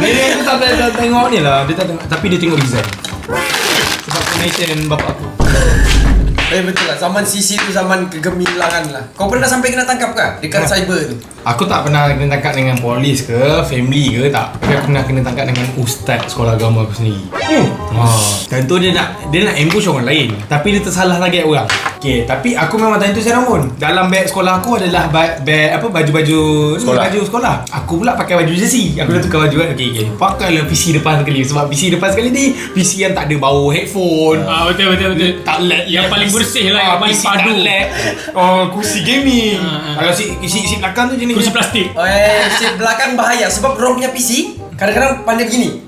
Nenek aku tak tengok ni lah. Dia tak tengok, tapi dia tengok design. Sebab connection bapak aku. Betul lah. Zaman CC tu zaman kegemilangan lah. Kau pernah sampai kena tangkap kah? Dekat cyber tu? Aku tak pernah kena tangkap dengan polis ke, family ke, tak. Tapi aku pernah kena tangkap dengan ustaz sekolah agama aku sendiri. Dan tu dia nak ambush orang lain. Tapi dia tersalah target orang. Okay, tapi aku memang time tu serang pun. Dalam beg sekolah aku adalah baju-baju Sekolah. baju sekolah. Aku pula pakai baju jersey. Aku dah tukar baju kan. Okay. Pakailah PC depan sekali. Sebab PC depan sekali ni PC yang tak ada bau headphone. Betul. Tak lag. Yang paling bersih lah, yang paling PC padu. tak lag. Kursi gaming. Kalau si belakang tu jenis Kursi plastik. Seat belakang bahaya sebab orang punya PC kadang-kadang pandai begini.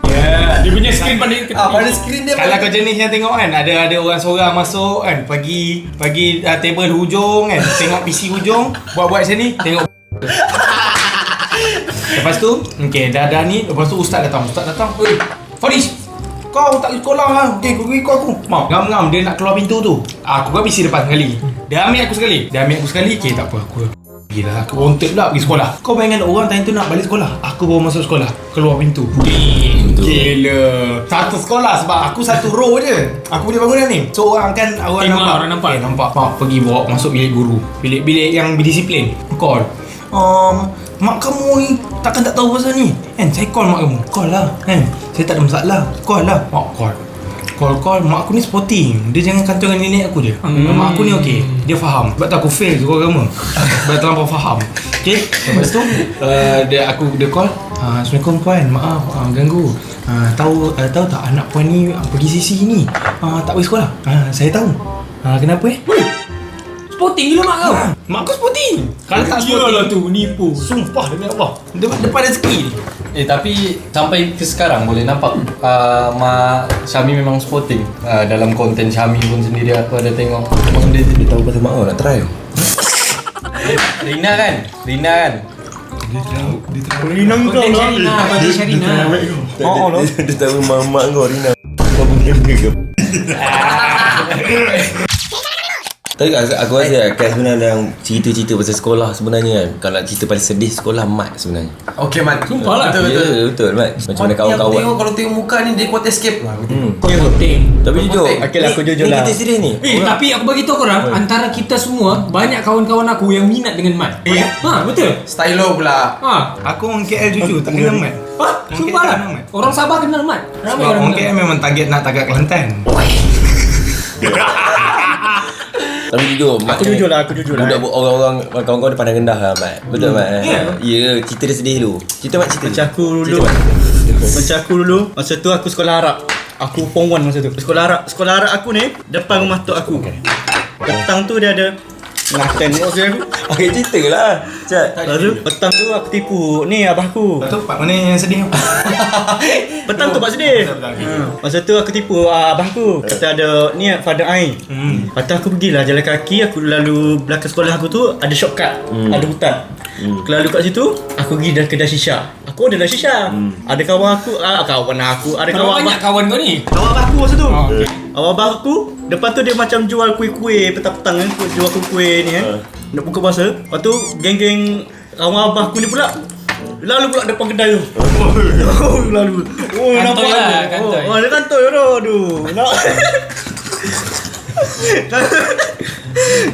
Dia punya screen pandai Pada skrin dia Kalau kau jenis yang tengok kan, ada orang seorang masuk kan, bagi table hujung kan, tengok PC hujung, buat macam ni, tengok. Lepas tu, dah ni, lepas tu ustaz datang. Oi, Faris, kau tak pergi sekolah lah. Okay, kau ikut aku. Mau, ngam-ngam dia nak keluar pintu tu. Aku kan PC depan sekali. Dia ambil aku sekali. Okay, tak apa, aku gila, aku wanted pula pergi sekolah. Kau bayangkan orang time tu nak balik sekolah, aku baru masuk sekolah, keluar pintu. Gila. Satu sekolah sebab aku satu row je. Aku boleh bangunan ni. So orang kan Orang nampak. Nampak. Pergi bawa masuk bilik guru. Bilik yang berdisiplin. Call. Mak kamu ni takkan tak tahu pasal ni. Kan saya call mak kamu. Call lah. Kan. Saya tak ada masalah. Call lah. Mak call. Mak aku ni sporting. Dia jangan kantong dengan nenek aku je. Mak aku ni okey. Dia faham. Sebab tu aku fail sekolah agama. Sebab terlampau faham. Okey. Lepas tu dia call. Assalamualaikum puan. Maaf ganggu. Tahu tak anak puan ni pergi sisi ni. Tak pergi sekolah. Saya tahu. Kenapa Sporting gila mak kau. Mak aku sporting. Kalau tak sporting lah tu, nipu. sumpah demi Allah. Depan rezeki ni. Tapi sampai ke sekarang boleh nampak Mak Syami memang sporting. Dalam konten Syami pun sendiri aku ada tengok. Memang dia Tahu pasal mak kau nak try. Rina kan? Rinang kau lah. Baju Syarina. Dia tahu mak kau Rina. Kau punya ke? Tapi aku rasa kan sebenarnya yang cerita-cerita pasal sekolah sebenarnya kan, kalau nak cerita paling sedih sekolah mat sebenarnya. Okey Mat. Sumpah lah. Betul mat. Macam mana kawan-kawan. Tengok kalau tengok muka ni dia kuat escape lah. Tapi jujur. Okey lah, aku jujur lah. Kita sedih ni. Tapi aku bagi tahu korang, antara kita semua banyak kawan-kawan aku yang minat dengan mat. Betul. Stylo pula. Aku orang KL jujur tak kenal mat. Sumpah lah. Orang Sabah kenal mat. Ramai Sebab orang orang KL kenal. memang nak target Kelantan. Tapi jujur, Mat. Aku jujur lah. Budak orang-orang kawan-kawan dia pandang rendah lah Mat. Betul Mat. Ya, cerita dia sedih dulu. Cerita Mat cerita. Macam aku dulu. Masa tu aku sekolah Arab. Aku form 1 masa tu. Sekolah Arab aku ni depan rumah tok aku. Petang tu dia ada Kelantan ni aku. Okay, cerita lah. Cat. Lalu petang tu aku tipu ni abah aku. Lepas tu part mana yang sedih? Petang tu pak sedih. Masa tu aku tipu abah aku. Kata ada ni Father Ain. Lepas tu aku pergilah jalan kaki. Aku lalu belakang sekolah aku tu ada shortcut. Ada hutan. Aku lalu kat situ, aku pergi dah kedai shisha. Aku order dah shisha. Ada kawan aku, ada kawan Banyak kawan kau ni. kawan abah aku masa tu. Kawan abah aku, depan tu dia macam jual kuih-kuih petang-petang kan, jual kuih-kuih ni kan. Nak buka puasa. Lepas tu geng-geng kawan abah aku ni pula lalu pula depan kedai tu. Lalu. Kantoi lah, kantoi. Dia kantoi tu. Aduh.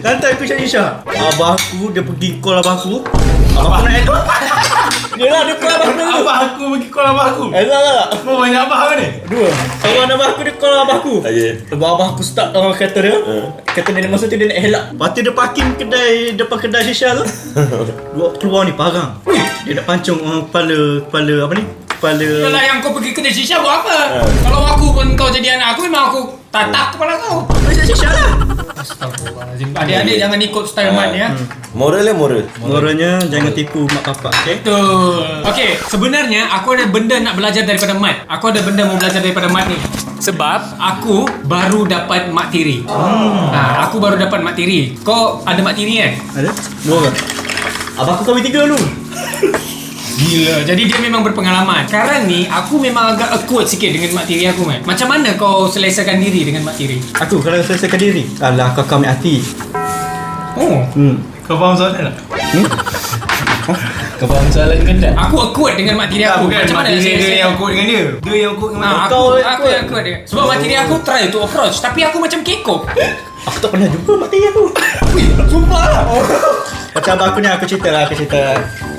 Kantoi aku cari Isha. Abah aku dia pergi call abah aku. Abah aku nak Yelah, dia call abang aku. Abah aku pergi call abah aku. Tak. Mau banyak abah ni? Dua. Kawan abah aku dia call abah aku. Okay. Lepas abah aku start kereta dia. Kereta dia masa tu dia nak helak. Lepas tu dia parking depan kedai shisha tu. Keluar ni parang. Dia nak pancung kepala apa ni? Yalah yang kau pergi kedai shisha buat apa? Kalau aku pun kau jadi anak aku, memang aku tatak kepala kau. Kedai shisha lah. Astagfirullahaladzim. Adik-adik jangan ikut style Mat ni ya. Moralnya moral. Moralnya jangan tipu mak bapak, okey? Betul. Okay, sebenarnya aku ada benda nak belajar daripada Mat. Aku ada benda mau belajar daripada Mat ni. Sebab aku baru dapat mak tiri. Aku baru dapat mak tiri. Kau ada mak tiri kan? Ada? Dua orang. Abang aku kahwin 3 dulu. Gila, jadi dia memang berpengalaman. Sekarang ni aku memang agak awkward sikit dengan mak tiri aku, Mat. Macam mana kau selesakan diri dengan mak tiri? Aku kalau selesaikan diri. Alah, kau ambil hati. Oh, Kau faham soalan tak? Kau faham soalan kan tak? aku awkward dengan mak tiri aku. Bukan, Macam mana dia selesaikan? yang awkward dengan dia. Dia yang awkward dengan mak. Aku yang awkward dia. Sebab mak tiri aku try to approach, tapi aku macam kekok. Aku tak pernah jumpa mak tiri aku. Sumpah lah. Macam abang aku ni, aku cerita.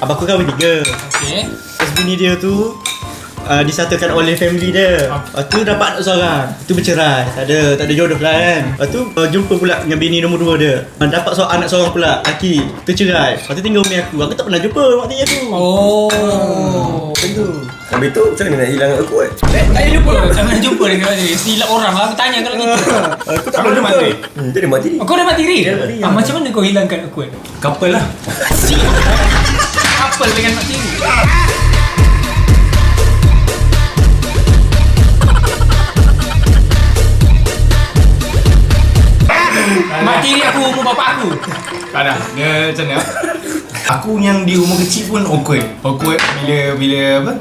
Abang aku kahwin 3. Okay. Terus bini dia tu disatukan oleh family dia. Lepas tu dapat anak seorang. Lepas tu bercerai. Tak ada jodoh lah kan. Lepas tu jumpa pula dengan bini nombor 2 dia. Dapat anak seorang pula, lelaki. Tercerai. Lepas tu tinggal umi aku. Aku tak pernah jumpa mak tiri aku. Oh. Macam tu. Habis tu macam mana nak hilang awkward? Jangan jumpa dengan mak tiri. Silap orang lah. Aku tanya kalau gitu. Aku tak pernah jumpa. Jadi mati ni. Kau ada mak tiri? Macam mana kau hilangkan awkward? Couple lah. Couple dengan mak tiri. Mak tiri aku umur bapak aku. Tak ada. Dia macam mana? Aku yang di umur kecil pun awkward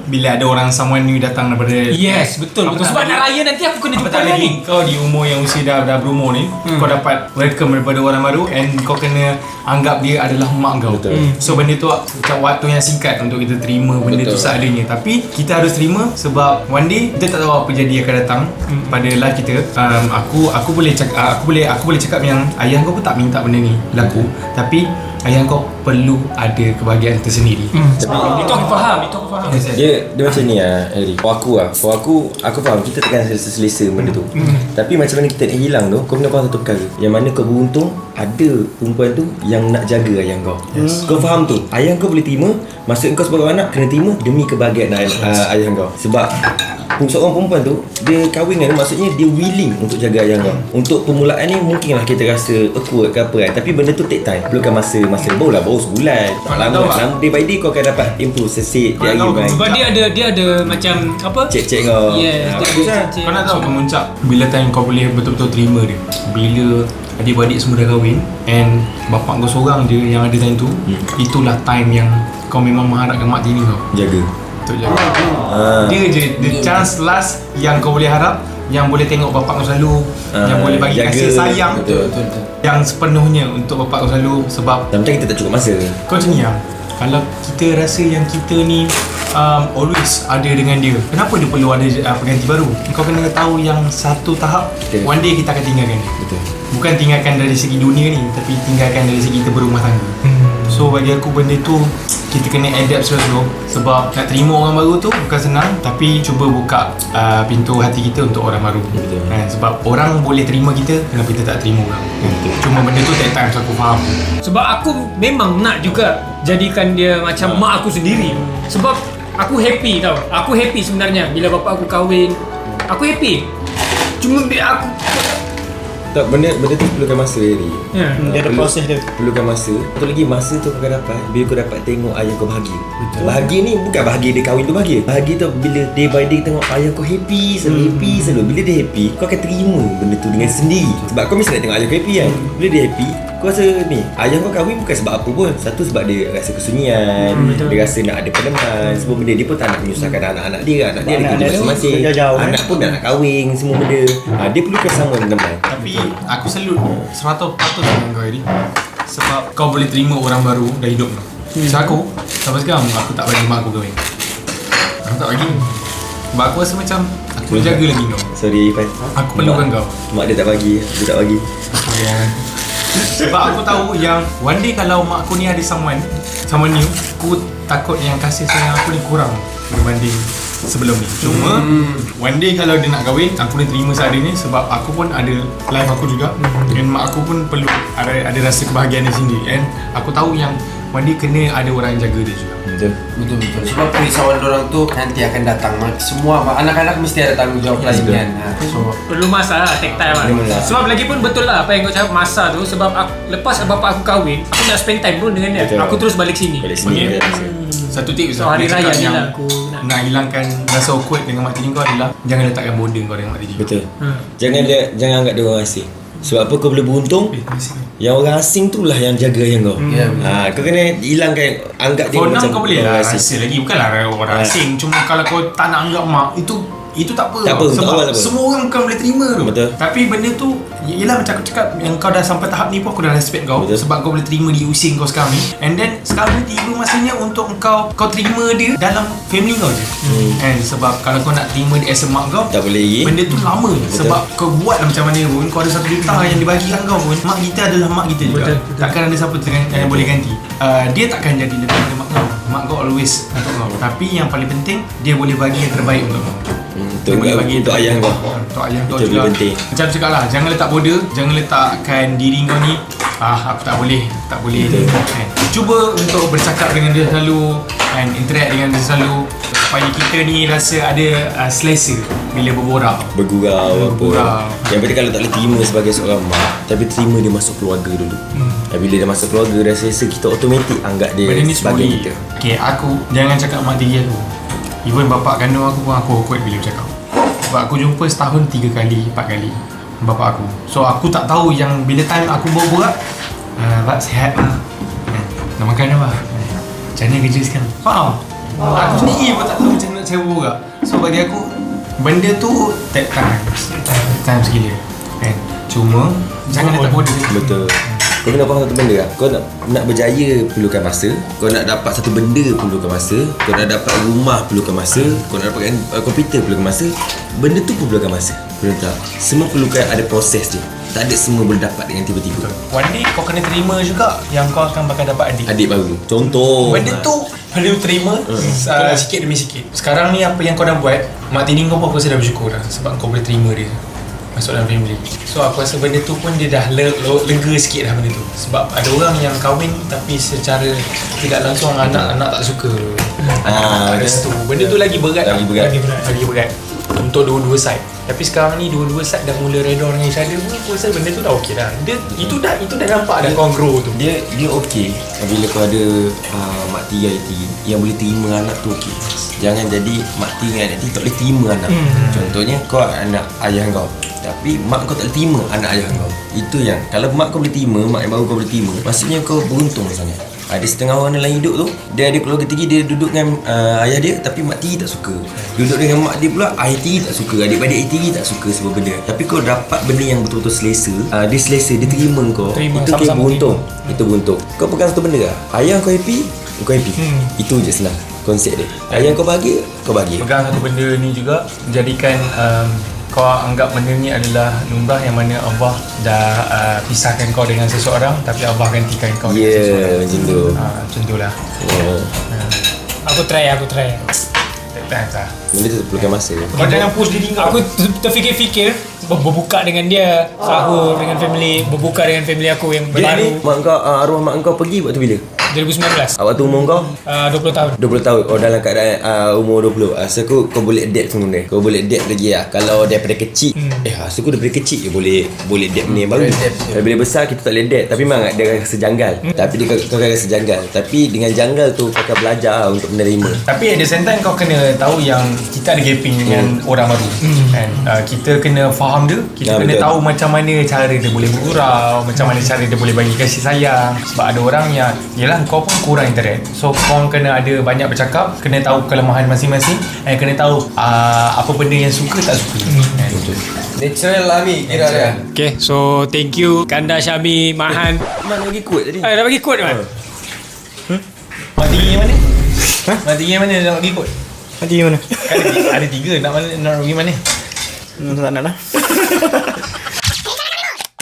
bila ada orang someone new datang daripada. Yes, betul. Sebab nak raya nanti aku kena jumpa tak dia lagi ni. kau di umur yang usia dah berumur ni, kau dapat welcome daripada orang baru and kau kena anggap dia adalah mak kau. So benda tu macam waktu yang singkat untuk kita terima benda tu seadanya, tapi kita harus terima sebab one day kita tak tahu apa jadi akan datang pada life kita. Aku boleh cakap yang ayah kau pun tak minta benda ni berlaku, tapi ayah kau perlu ada kebahagiaan tersendiri. Itu aku faham. Dia macam ni lah, Harry. For aku faham kita takkan selesa benda tu. Tapi macam mana kita nak hilang tu, kau kena faham satu perkara. Yang mana kau beruntung ada perempuan tu yang nak jaga ayah kau. Kau faham tu? Ayah kau boleh terima, maksud kau sebagai anak kena terima demi kebahagiaan ayah kau. Sebab seorang perempuan tu dia kahwin kan, maksudnya dia willing untuk jaga ayah kau. Untuk permulaan ni mungkinlah kita rasa awkward ke apa kan, tapi benda tu take time, perlukan masa baru sebulan. Tak lama, day by day kau akan dapat improve sesit dia hari baik. Sebab dia ada macam apa? Cek kau. Yes, Kau nak tahu kemuncak bila time kau boleh betul-betul terima dia, bila adik-beradik semua dah kahwin and bapak kau seorang je yang ada time tu. Itulah time yang kau memang mengharapkan mak tiri kau Jaga. untuk jaga. Dia je the chance last yang kau boleh harap, yang boleh tengok bapak kau selalu, yang boleh bagi jaga. kasih sayang Betul. yang sepenuhnya untuk bapak kau selalu. Sebab Macam kita tak cukup masa. kau macam ni lah, kalau kita rasa yang kita ni always ada dengan dia, kenapa dia perlu ada pengganti baru? Kau kena tahu yang satu tahap one day kita akan tinggalkan dia. Betul. Bukan tinggalkan dari segi dunia ni, tapi tinggalkan dari segi kita berumah tangga. So bagi aku benda tu kita kena adapt slow-slow. Sebab nak terima orang baru tu bukan senang, tapi cuba buka pintu hati kita untuk orang baru. Betul. Sebab orang boleh terima kita, kenapa kita tak terima orang? Cuma benda tu take time, so aku faham. Sebab aku memang nak juga jadikan dia macam mak aku sendiri. Sebab aku happy tau. Aku happy sebenarnya bila bapak aku kahwin. Aku happy. Cuma bila aku Tak, benda tu perlukan masa Harry. Dia ada proses dia. Perlukan masa. Satu lagi masa tu kau akan dapat bila kau dapat tengok ayah kau bahagia. Bahagia ni bukan bahagia dia kahwin tu bahagia. Bahagia tu bila day by day tengok ayah kau happy, selalu. Bila dia happy, kau akan terima benda tu dengan sendiri. Sebab kau mesti nak tengok ayah kau happy kan. Bila dia happy, kau rasa ni ayah kau kahwin bukan sebab apa pun. Satu sebab dia rasa kesunyian, dia rasa nak ada peneman, semua benda. Dia pun tak nak menyusahkan anak-anak dia. Anak dia ada kerja masing-masing. Anak pun dah nak kahwin, semua benda. Dia perlukan sama peneman. Tapi aku salut 100% dengan kau Eri. Sebab kau boleh terima orang baru dalam hidup kau. Macam aku, sampai sekarang aku tak bagi mak aku kahwin. Aku tak bagi. Sebab aku rasa macam aku jaga lagi kau. Sorry Ipan. Aku perlukan kau. Mak dia tak bagi, dia tak bagi. Sebab aku tahu yang one day kalau mak aku ni ada someone new, aku takut yang kasih sayang aku ni kurang berbanding sebelum ni. Cuma one day kalau dia nak kahwin, aku ni terima seadanya sebab aku pun ada life aku juga. Dan mak aku pun perlu ada rasa kebahagiaan dia sendiri. And aku tahu yang one day kena ada orang yang jaga dia juga. Betul. Sebab perisauan orang tu nanti akan datang. Semua anak-anak mesti ada tanggungjawab lain kan. So Perlu masa lah, take time lah. Sebab lagi pun betul lah apa yang kau cakap masa tu. Sebab lepas bapak aku kahwin, aku nak spend time pun dengan dia. Betul. Aku terus balik sini. Okay. Satu tips So hari raya ni yang lah aku nak hilangkan rasa awkward dengan mak tiri kau adalah jangan letakkan border kau dengan mak tiri. Betul. Jangan anggap dia orang asing. Sebab apa kau boleh beruntung, yang orang asing tu lah yang jaga yang kau. Kau kena hilangkan, anggap dia For now macam kau boleh lah orang rasa lagi. Bukanlah orang asing. Cuma kalau kau tak nak anggap mak, itu tak apa. Tak apa, sebab tak apa. semua orang bukan boleh terima tu. Betul. Tapi benda tu, yelah macam aku cakap, yang kau dah sampai tahap ni pun aku dah respect kau. Betul. Sebab kau boleh terima di usia kau sekarang ni. And then sekarang ni tiba masanya untuk kau terima dia dalam family kau je. And sebab kalau kau nak terima dia as a mak kau, tak boleh lagi. benda tu lama. Sebab kau buat lah macam mana pun, kau ada 1 juta yang dibagikan kau pun, mak kita adalah mak kita juga. Betul. Takkan ada siapa yang boleh ganti. Dia takkan jadi lebih daripada mak kau. Mak kau always untuk kau. Tapi yang paling penting, dia boleh bagi yang terbaik untuk kau. Untuk ayah kau. Untuk ayah kau Itu juga. lebih penting. Macam cakap lah, jangan letak border, jangan letakkan diri kau ni aku tak boleh. Kan? Cuba untuk bercakap dengan dia selalu and interact dengan dia selalu supaya kita ni rasa ada selesa bila berborak. Bergurau. Yang penting kalau tak boleh terima sebagai seorang mak, tapi terima dia masuk keluarga dulu. Bila dia masuk keluarga, dah selesa, kita automatik anggap dia Benda ni sebagai slowly. kita. Okay, aku jangan cakap mak tiri aku. Even bapak kandung aku pun aku awkward bila bercakap. Sebab aku jumpa setahun 3 kali, 4 kali bapak aku. So aku tak tahu yang bila time aku borak, Pak sihat lah, nak makan apa? Macam mana kerja sekarang? Faham? Aku sendiri pun tak tahu macam mana nak cara borak. So bagi aku, benda tu take time segila kan? Cuma jangan letak border. Betul. Kau kena faham satu benda lah. Kau nak berjaya perlukan masa. Kau nak dapat satu benda perlukan masa. Kau nak dapat rumah perlukan masa. Kau nak dapatkan komputer perlukan masa. Benda tu pun perlukan masa. Betul tak? Semua perlukan ada proses je. Tak ada semua boleh dapat dengan tiba-tiba. One day kau kena terima juga yang kau akan bakal dapat adik. Adik baru. Contoh. Benda tu perlu terima sikit demi sikit. Sekarang ni apa yang kau dah buat, mak tiri kau pun aku rasa dah bersyukur dah sebab kau boleh terima dia masuk dalam family. So aku rasa benda tu pun dia dah lega sikit dah benda tu. Sebab ada orang yang kahwin tapi secara tidak langsung anak tak suka. Anak restu. Benda tu lagi berat. Lagi berat untuk dua-dua side. Tapi sekarang ni dua-dua side dah mula redor dengan each other pun aku rasa benda tu dah okey dah. Itu dah nampak dah kau grow tu. Dia okey bila kau ada mak tiri, ayah tiri yang boleh terima anak tu okey. Jangan jadi mak tiri dengan anak tiri tak boleh terima anak. Contohnya kau anak ayah kau, tapi mak kau tak boleh terima anak ayah kau. Itu yang kalau mak kau boleh terima, mak yang baru kau boleh terima, maksudnya kau beruntung sangat. Ada setengah orang dalam hidup tu, dia ada keluarga tinggi, dia duduk dengan ayah dia tapi mak tiri tak suka. Duduk dengan mak dia pula, ayah tiri tak suka, adik-adik ayah tiri tak suka semua benda. Tapi kau dapat benda yang betul-betul selesa, dia selesa, dia terima kau. Itu kira beruntung. Itu beruntung. Kau pegang satu benda lah, ayah kau happy, kau happy. Itu je senang konsep dia. Ayah kau bahagia, kau bahagia. Pegang satu benda ni juga, jadikan kau anggap benda ni adalah lumrah yang mana Allah dah pisahkan kau dengan seseorang tapi Allah gantikan kau dengan seseorang. Macam tu. Macam tu lah. Aku try. Thanks lah. Benda tu perlukan masa. Kau jangan push diri kau. Aku terfikir-fikir berbuka dengan dia, sahur dengan family, berbuka dengan family aku yang baru. Mak kau, arwah mak kau pergi waktu bila? 2019. Waktu umur kau? 20 tahun. 20 tahun. Oh, dalam keadaan umur 20. So kau boleh adapt semua ni. Kau boleh adapt lagi lah. Kalau daripada kecil, so aku daripada kecil je boleh adapt benda yang baru. Kalau bila besar kita tak boleh adapt. Tapi memang dia akan rasa janggal. Tapi kau akan rasa janggal. Tapi dengan janggal tu kau akan belajar untuk menerima. Tapi at the same time kau kena tahu yang kita ada gapping dengan orang baru. Kan? Kita kena faham dia. Kita kena tahu macam mana cara dia boleh bergurau, macam mana cara dia boleh bagi kasih sayang. Sebab ada orang yang yelah kau pun kurang interact. So kau kena ada banyak bercakap, kena tahu kelemahan masing-masing dan kena tahu apa benda yang suka tak suka. natural lah Mi kira dia. Okay, so thank you Kanda, Syami, Mahan. Mana bagi quote tadi? Dah bagi quote kan? Mak tinggi yang mana? Mak tinggi yang mana nak bagi kot? Nanti mana? Kan ada 3 nak bagi mana? Tak nak lah.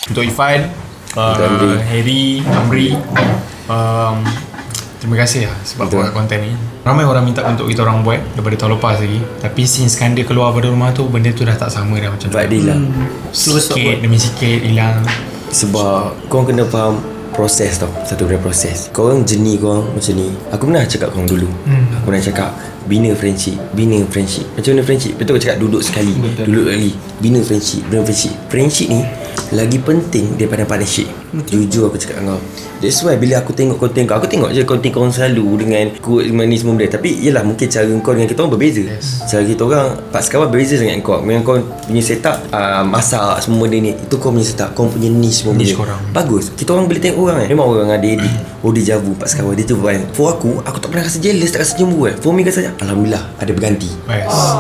Untuk Ifan, Harry, Amri, terima kasih lah sebab buat konten ni. Ramai orang minta untuk kita orang buat daripada tahun lepas lagi. Tapi since kan dia keluar pada rumah tu, benda tu dah tak sama dah macam Sebab dia hilang. sikit demi sikit hilang. Sebab korang kena faham proses tau. Satu benda proses. Korang jenis korang macam ni. Aku pernah cakap korang dulu. Aku pernah cakap bina friendship. Macam mana friendship? Betul aku cakap duduk sekali. Duduk lagi. Bina friendship. Friendship ni lagi penting daripada partnership. Jujur aku cakap dengan kau. That's why bila aku tengok konten kau, aku tengok je konten kau selalu dengan quote ni semua benda. Tapi yelah mungkin cara kau dengan kita orang berbeza. Cara kita orang Pak Sekawan berbeza dengan kau. Memang kau punya setup masak semua benda ni, itu kau punya setup. Kau punya niche semua benda korang. bagus. Kita orang boleh tengok orang memang orang ada edit. Dia javu Pak Sekawan, dia tu buat. For aku tak pernah rasa jealous, tak rasa cemburu For me rasa alhamdulillah ada berganti.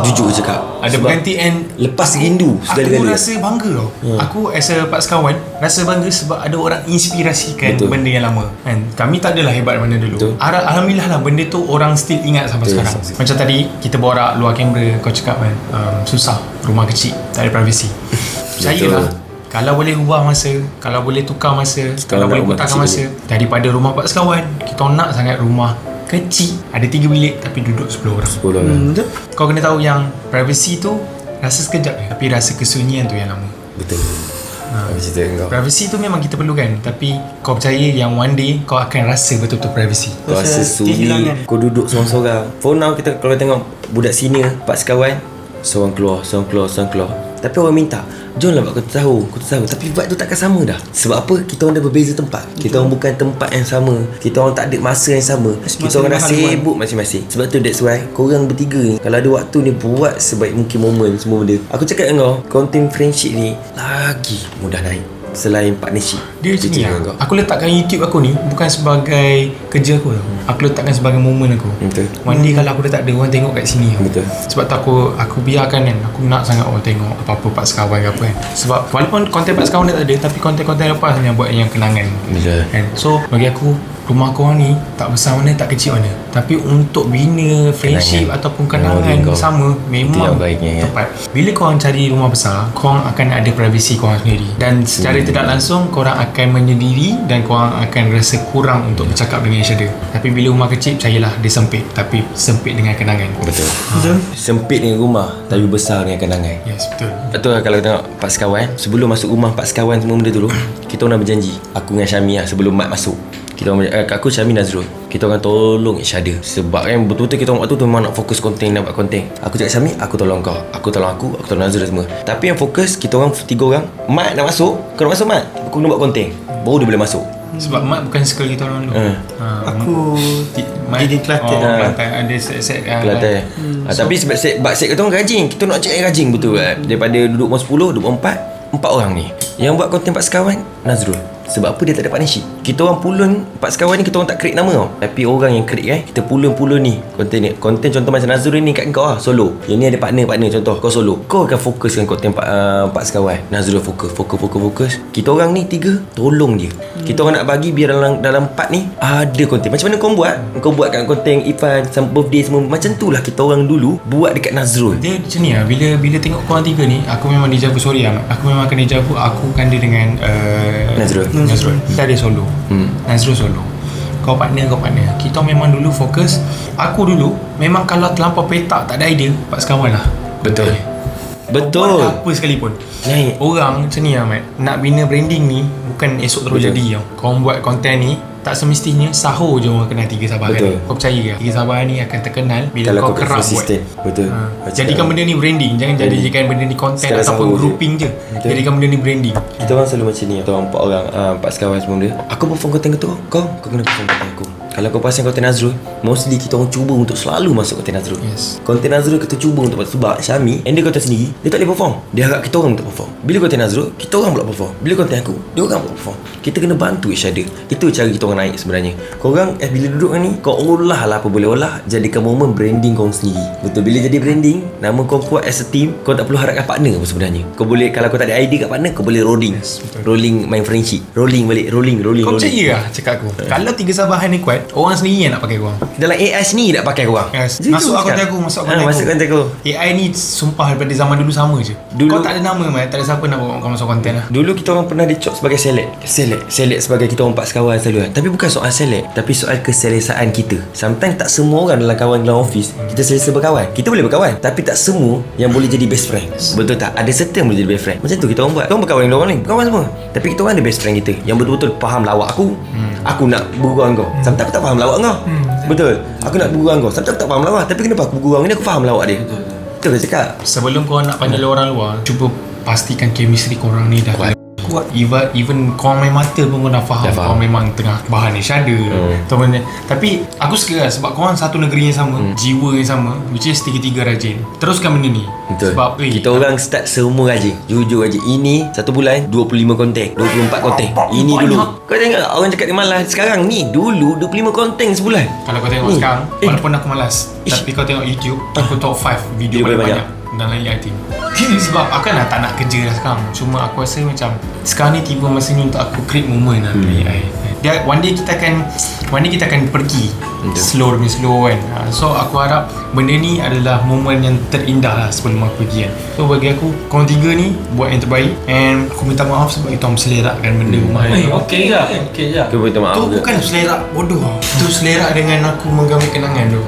Jujur aku cakap Ada berganti and lepas rindu aku segala-gala. rasa bangga tau. Aku as a Pak Sekawan rasa bangga sebab ada orang inspirasikan benda yang lama kan. Kami tak adalah hebat mana dulu. Alhamdulillah lah benda tu orang still ingat sampai sekarang. Macam tadi kita borak luar kamera, kau cakap kan susah, rumah kecil, tak ada privacy. Percayalah, kalau boleh ubah masa, kalau boleh tukar masa, kalau boleh putarkan masa, daripada rumah Pak Sekawan, kita nak sangat rumah kecil, ada 3 bilik tapi duduk 10 orang. 10 orang. Kau kena tahu yang privacy tu rasa sekejap je, tapi rasa kesunyian tu yang lama. Betul. Aku cerita dengan kau. Privacy tu memang kita perlukan, tapi kau percaya yang one day kau akan rasa betul-betul privacy. Kau rasa sunyi, kau duduk seorang-seorang. For now kita kalau tengok budak senior Pak Sekawan, seorang keluar. Tapi orang minta, jomlah buat kau tahu. Tapi vibe tu takkan sama dah. Sebab apa? Kita orang dah berbeza tempat. Kita orang bukan tempat yang sama. Kita orang tak ada masa yang sama. Kita orang dah sibuk masing-masing. Sebab tu that's why korang bertiga ni, kalau ada waktu ni, buat sebaik mungkin momen semua benda. Aku cakap dengan kau, content friendship ni lagi mudah naik selain partnership. Dia macam ni lah. Aku letakkan YouTube aku ni bukan sebagai kerja aku tau. Aku letakkan sebagai momen aku. Betul. One day kalau aku dah tak ada, orang tengok kat sini tau. Betul. Sebab tu aku biarkan kan. Aku nak sangat orang tengok apa-apa Pak Sekawan ke apa kan. Sebab walaupun konten Pak Sekawan dah tak ada, tapi konten-konten lepas yang buat yang kenangan kan. So bagi aku, rumah korang ni tak besar mana, tak kecil mana, tapi untuk bina friendship ataupun kenangan bersama memang tepat. Bila korang cari rumah besar, korang akan ada privacy korang sendiri, dan secara tidak langsung korang akan menyendiri dan korang akan rasa kurang untuk bercakap dengan each other. Tapi bila rumah kecil, percayalah dia sempit, tapi sempit dengan kenangan. Betul. Sempit dengan rumah tapi besar dengan kenangan. Yes, betul. Betul lah. Kalau tengok Pak Sekawan, sebelum masuk rumah Pak Sekawan semua benda tu, kita orang berjanji, aku dengan Syami lah, sebelum Mat masuk, kita orang aku, Syami, Nazrul, kita orang tolong each other. Sebab kan betul-betul kita orang waktu tu memang nak fokus konten, nak buat konten. Aku cakap Syami, aku tolong kau, aku tolong Nazrul semua. Tapi yang fokus kita orang 3 orang. Mat nak masuk, kau nak masuk Mat, aku kena buat konten, baru dia boleh masuk. Sebab Mat bukan circle kita orang dulu. Aku jadi Kelantan. Kelantan ada set Kelantan. Tapi sebab set kita orang rajin, kita nak cek rajin betul kan. Daripada duduk rumah 10, duduk 4 orang ni yang buat konten Pak Sekawan, Nazrul. Sebab apa? Dia tak ada partnership. Kita orang pulun Pak Sekawan ni, kita orang tak create nama tau, tapi orang yang create kan. Kita pulun ni konten ni. Konten contoh macam Nazrul ni kat kau lah, solo. Yang ni ada partner. Contoh kau solo, kau akan fokuskan konten Pak Sekawan. Nazrul fokus. Kita orang ni 3 tolong dia. Kita orang nak bagi biar dalam part ni ada konten. Macam mana kau buat kat konten Ifan sama birthday semua, macam tu lah kita orang dulu buat dekat Nazrul. Dia macam ni lah. Bila tengok korang 3 ni, aku memang dijabu. Sorry lah, aku memang akan dijabu. Aku kan dia dengan Nazrul. Kita ada solo. Nazrul solo. Kau partner. Kita memang dulu fokus. Aku dulu memang kalau terlampau petak, tak ada idea, Pak Sekawan lah. Betul. Buat apa sekalipun. Naik. Orang macam ni lah, Mat. Nak bina branding ni bukan esok terus jadi tau. Kau buat konten ni, tak semestinya sahur je orang kenal 3 sabahan ni. Kau percaya ke? 3 sabahan ni akan terkenal bila kalau kau kerap buat. Betul. Jadikan benda ni branding. Jangan jadikan benda ni konten ataupun grouping je. Jadikan benda ni branding. Kita orang selalu macam ni. Kita orang 4 orang, 4 sekawan semua dia. Aku perform konten kau, kau kena perform konten aku. Kalau kau pasang konten Nazrul, mostly kita orang cuba untuk selalu masuk konten Nazrul. Yes. Konten Nazrul kita cuba untuk masuk. Sebab Syami, and dia konten sendiri, dia tak boleh perform. Dia harap kita orang untuk perform. Bila konten Nazrul, kita orang pula perform. Bila konten aku, dia orang pula perform. Kita kena bantu each other. Itu cara kita orang naik sebenarnya. Korang bila duduk ni, kau olah lah apa boleh olah. Jadikan momen branding kau sendiri. Betul. Bila jadi branding, nama kau kuat as a team, kau tak perlu harapkan partner apa sebenarnya. Kau boleh, kalau kau tak ada idea kat partner, kau boleh rolling. Rolling main friendship. Rolling balik, rolling. Kau percaya lah cakap aku? Kalau 3 sabahan ni kuat, orang sendiri yang nak pakai korang. Dalam AI sendiri nak pakai korang. Yes. Jujur Masuk cakap. konten aku, masuk konten aku. Masuk konten aku. AI ni sumpah daripada zaman dulu sama je. Dulu- Kau tak ada nama mai, tak ada siapa nak bawa kau masuk konten lah. Dulu kita orang pernah dicop sebagai selek sebagai kita orang 4 sekawan selalu kan. Tapi bukan soal selek, tapi soal keselesaan kita. Sometimes tak semua orang dalam kawan dalam office kita selesa berkawan. Kita boleh berkawan, tapi tak semua yang boleh jadi best friend. Betul tak? Ada certain boleh jadi best friend. Macam tu kita orang buat. Kita orang berkawan dengan orang lain, berkawan semua. Tapi kita orang ada best friend kita yang betul-betul faham lawak aku. Aku nak bergurau kau. Sometimes aku tak faham lawak kau. Betul. Aku nak bergurau kau. Sometimes aku tak faham lawak, tapi kenapa aku bergurau ni aku faham lawak dia. Betul ke cakap? Sebelum kau nak panggil orang luar, cuba pastikan chemistry korang ni dah kuat. Even kau main mata pun kau dah faham, kau memang tengah bahan isyada tapi aku suka lah sebab korang satu negeri yang sama, jiwa yang sama, which is tiga-tiga rajin. Teruskan benda ni. Betul. Sebab kita orang start semua rajin. Jujur rajin. Ini 1 bulan 25 konten, 24 konten. Ini dulu. Kau tengok orang cakap dia malas. Sekarang ni dulu 25 konten sebulan. kalau kau tengok Ni. sekarang, walaupun aku malas, tapi kau tengok YouTube, aku top 5 video Video paling banyak. banyak dalam AI team. Sebab aku kan tak nak kerja dah sekarang. Cuma aku rasa macam sekarang ni tiba masanya untuk aku create moment lah dengan AI. Dia one day kita akan pergi slow demi slow kan. So aku harap benda ni adalah momen yang terindah lah sebelum aku pergi kan. So bagi aku korang tiga ni buat yang terbaik, and aku minta maaf sebab kita orang berselerakkan benda rumah ni. Okey je. Kau minta maaf Tu ke? bukan selerak bodoh. Tu selerak dengan aku menggambar kenangan tu.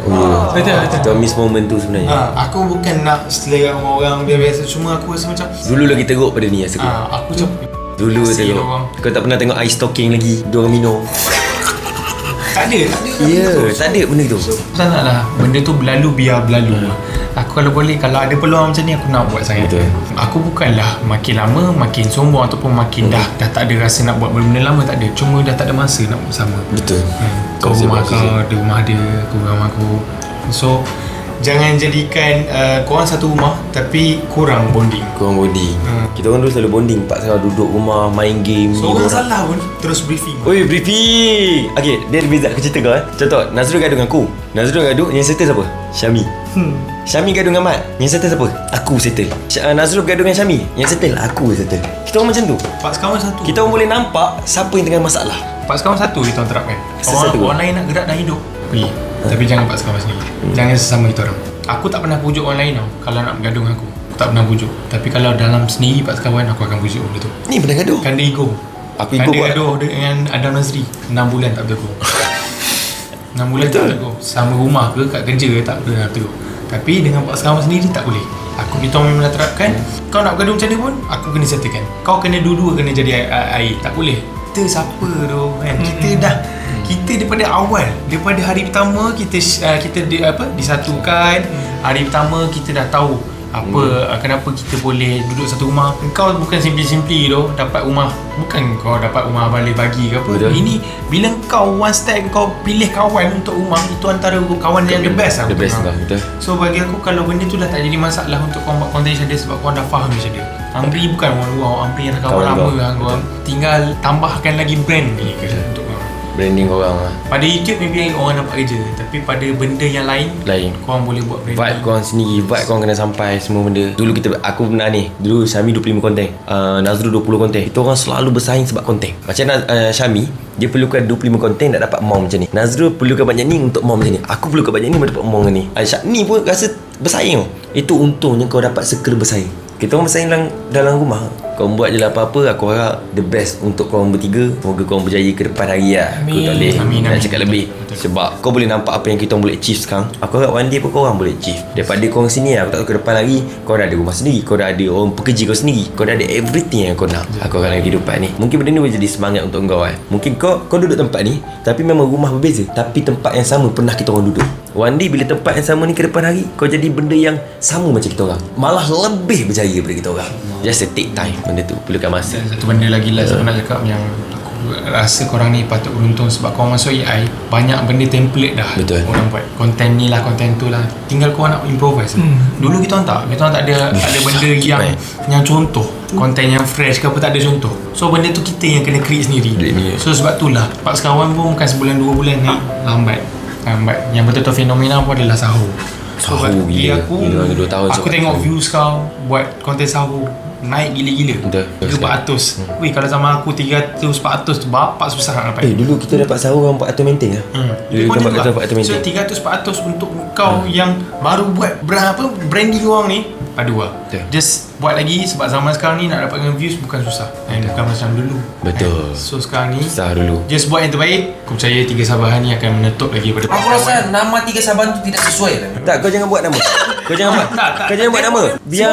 Betul. Kita miss moment tu sebenarnya. Aku bukan nak selerak dengan orang biasa, cuma aku rasa macam Dulu lagi teruk pada ni rasa aku. aku macam Dulu kasihan teruk. orang. Kau tak pernah tengok ice talking lagi. Diorang minum. tak ada. Ya, tak ada benda tu. Tak nak lah benda tu berlalu, biar berlalu. Aku kalau boleh, kalau ada peluang macam ni, aku nak buat sangat. Betul. Aku bukanlah makin lama makin sombong ataupun makin dah tak ada rasa nak buat benda lama, tak ada. Cuma dah tak ada masa nak buat sama. Betul. Kau Kau rumah sebab kau, dia rumah dia, aku rumah aku. So jangan jadikan korang satu rumah tapi kurang bonding. Korang bonding. Kita orang dulu selalu bonding. Pak Sarah duduk rumah main game. So ni orang salah pun terus briefing. Oi, briefing. Okay, dia ada beza. Aku cerita kau Contoh, Nazrul gaduh dengan aku. Nazrul gaduh, yang settle siapa? Syami. Syami gaduh dengan Mat. Yang settle siapa? Aku settle. Nazrul gaduh dengan Syami. Yang settle, aku settle. Kita orang macam tu. Pak sekawan satu. Kita orang boleh nampak siapa yang tengah masalah. Pak sekawan satu kita orang terapkan. Sesatu. Orang lain nak gerak dan hidup, pergi. Tapi jangan pak sekawan sendiri. Jangan sesama kita orang. Aku tak pernah pujuk orang lain tau kalau nak bergaduh dengan aku. Aku tak pernah pujuk. Tapi kalau dalam sendiri pak sekawan, aku akan pujuk benda tu. Ni pernah gaduh. Kan dia ego. Aku Kan ego dia buat. gaduh dengan Adam Nazri 6 bulan tak bertegur. 6 bulan tak bertegur. Sama rumah ke, kat kerja ke, tak pernah bertegur. Tapi dengan pak sekawan sendiri tak boleh. Kita memang dah terapkan. Kau nak bergaduh macam ni pun, aku kena settlekan. Kau kena dua-dua kena jadi air. Tak boleh. Kita siapa tu kan? Kita daripada awal, daripada hari pertama kita disatukan. Hari pertama kita dah tahu kenapa kita boleh duduk satu rumah. Kau bukan simply tu dapat rumah, bukan kau dapat rumah balik bagi ke apa. Betul. Ini bila kau one step kau pilih kawan untuk rumah, itu antara kawan yang the best lah. The best lah, betul. So bagi aku, kalau benda tu dah tak jadi masalah untuk kau buat konten dia, sebab kau dah faham dia. Amri bukan orang luar, Amri yang kawan lama kau. lah kau. Tinggal tambahkan lagi brand ni ke untuk kau. Branding korang lah. Pada YouTube maybe orang nampak kerja, tapi pada benda yang lain korang boleh buat branding. Vibe korang sendiri, vibe korang kena sampai semua benda. Dulu aku pernah ni, dulu Syami 25 konten, Nazrul 20 konten. Kita orang selalu bersaing sebab konten. Macam Syami, dia perlukan 25 konten nak dapat mom macam ni. Nazrul perlukan banyak ni untuk mom macam ni. Aku perlukan banyak ni untuk dapat mom macam ni. Syakni pun rasa bersaing tau. Itu untungnya kau dapat circle bersaing. Kita orang bersaing dalam rumah. Kau buat je lah apa-apa. Aku harap the best untuk korang bertiga. Semoga korang berjaya ke depan hari lah. Aku tak boleh nak cakap lebih. Sebab kau boleh nampak apa yang kita boleh achieve sekarang. Aku harap one day pun korang boleh achieve. Daripada korang sini, aku tak tahu ke depan lagi, kau dah ada rumah sendiri, kau dah ada orang pekerja kau sendiri, kau dah ada everything yang kau nak. Aku akan dalam kehidupan ni. Mungkin benda ni boleh jadi semangat untuk kau kan. Mungkin kau duduk tempat ni, tapi memang rumah berbeza, tapi tempat yang sama pernah kita orang duduk. One day bila tempat yang sama ni ke depan hari, kau jadi benda yang sama macam kita orang, malah lebih berjaya daripada kita orang. Just take time. Benda tu perlukan masa. Dan satu benda lagi lah saya nak cakap, yang aku rasa korang ni patut beruntung sebab korang masuk AI, banyak benda template dah. Betul. Orang buat konten ni lah, konten tu lah, tinggal korang nak improvise. Dulu kita orang tak ada benda yang contoh, konten yang fresh ke apa, tak ada contoh. So benda tu kita yang kena create sendiri. So sebab tu lah Pak Sekawan pun bukan sebulan 2 bulan naik, lambat. Yang betul-betul fenomena pun adalah sahur. So Sahur bagi gila. aku, Gila, 2 tahun aku sebab tengok sahur. views kau buat konten sahur, naik gila-gila. Betul. 300. Weh, kalau zaman aku 300, 400 tu bapak susah nak dapat. Dulu kita dapat sahur orang 400 maintain lah. Dulu kita dapat 400 maintain. So 300-400 untuk kau yang baru buat branding orang ni, aduh lah. Just buat lagi sebab zaman sekarang ni nak dapatkan views bukan susah. Bukan macam dulu. Betul. So sekarang ni Susah dulu. just buat yang terbaik. Aku percaya 3 Sabahan ni akan menetap lagi pada Aku rasa nama 3 Sabahan tu tidak sesuai lah. Tak, kau jangan buat nama. Kau jangan buat. Kau jangan buat nama. Biar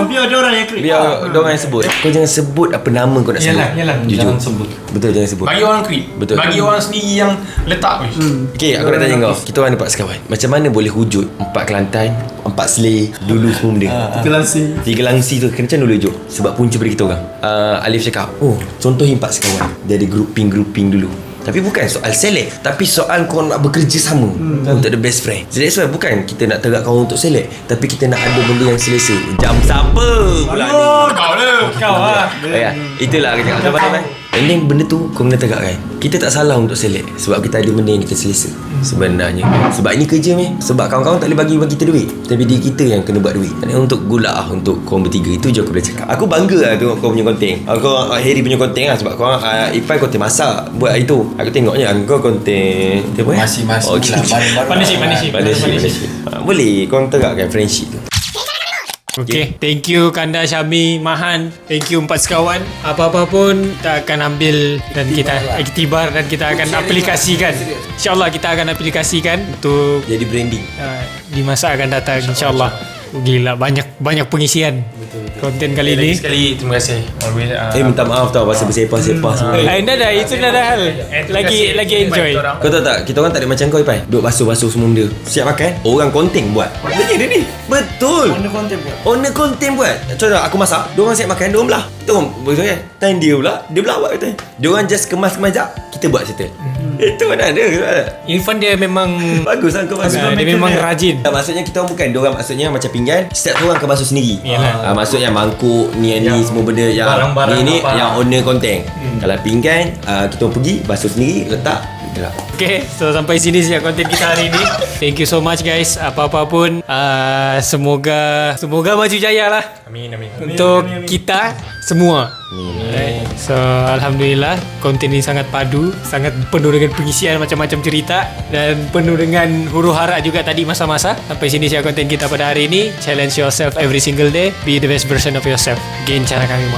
Biar ada orang yang create. biar orang yang sebut. Kau jangan sebut apa nama kau nak sebut. Yalah. Jujur. Jangan sebut. Betul, jangan sebut. Bagi orang create. Betul. Bagi orang sendiri yang letak. Okay, aku nak tanya kau. Kita orang dapat sekawan. Macam mana boleh wujud 4 Kelantan, 4 Seleh, dulu semua benda. Kelasi. 3 Langsi tu macam mana boleh wujud? Sebab punca pada kita orang. Alif cakap, oh, contohin 4 sekawan. Dia ada grouping dulu. Tapi bukan soal select, tapi soal kau nak bekerja sama untuk the best friend. So that's why bukan kita nak terap kau untuk select, tapi kita nak ada benda yang selesa. Jam siapa pula ni? Kau lah. Itulah aku cakap apa. And then benda tu kau kena tegakkan. Kita tak salah untuk select sebab kita ada benda yang kita selesa sebenarnya. Sebab ini kerja meh. Sebab kawan-kawan tak boleh bagi kita duit, tapi diri kita yang kena buat duit. Dan untuk gula untuk korang bertiga, itu je aku boleh cakap. Aku bangga lah tengok kau punya konten. Aku Harry punya konten lah sebab kau Ipai konten masak buat hari tu. Aku tengoknya kau konten apa Masih Okay. lah, Partnership. Boleh korang tegakkan friendship tu. Okay, thank you Kanda, Syami, Mahan. Thank you 4 sekawan. Apa-apa pun kita akan ambil dan kita iktibar dan kita akan aplikasikan. InsyaAllah kita akan aplikasikan untuk Jadi branding. di masa akan datang, insyaAllah. Gila, banyak pengisian konten kali ini. Sekali terima kasih. Always Minta maaf tau pasal bersepah-sepah semua. Dah, itu dah hal. Lagi enjoy. Kau tahu tak, kita orang tak ada macam kau Ipai. Duk basuh-basuh semua benda. Siap makan, orang konten buat. Benda dia ni. Betul. Owner konten buat. Contoh aku masak, diorang siap makan, diorang belah. Kita orang betul kan? Time dia belah buat betul. Diorang just kemas jap, kita buat settle. Itu mana ada. Irfan dia memang Bagus lah kau bagus. dia memang rajin. Maksudnya kita orang bukan, diorang maksudnya macam pinggan, setiap orang akan basuh sendiri. Maksudnya mangkuk ni semua benda yang barang-barang ni apa. yang owner konten. Kalau pinggan kita orang pergi basuh sendiri, letak. Okay, so sampai sini saja konten kita hari ini. Thank you so much guys. Apa-apa pun semoga maju jaya lah. Amin. Untuk kita semua. Right. So alhamdulillah konten ini sangat padu, sangat penuh dengan pengisian macam-macam cerita dan penuh dengan huru-hara juga tadi masa-masa. Sampai sini saja konten kita pada hari ini. Challenge yourself every single day. Be the best version of yourself. Gain cara kami.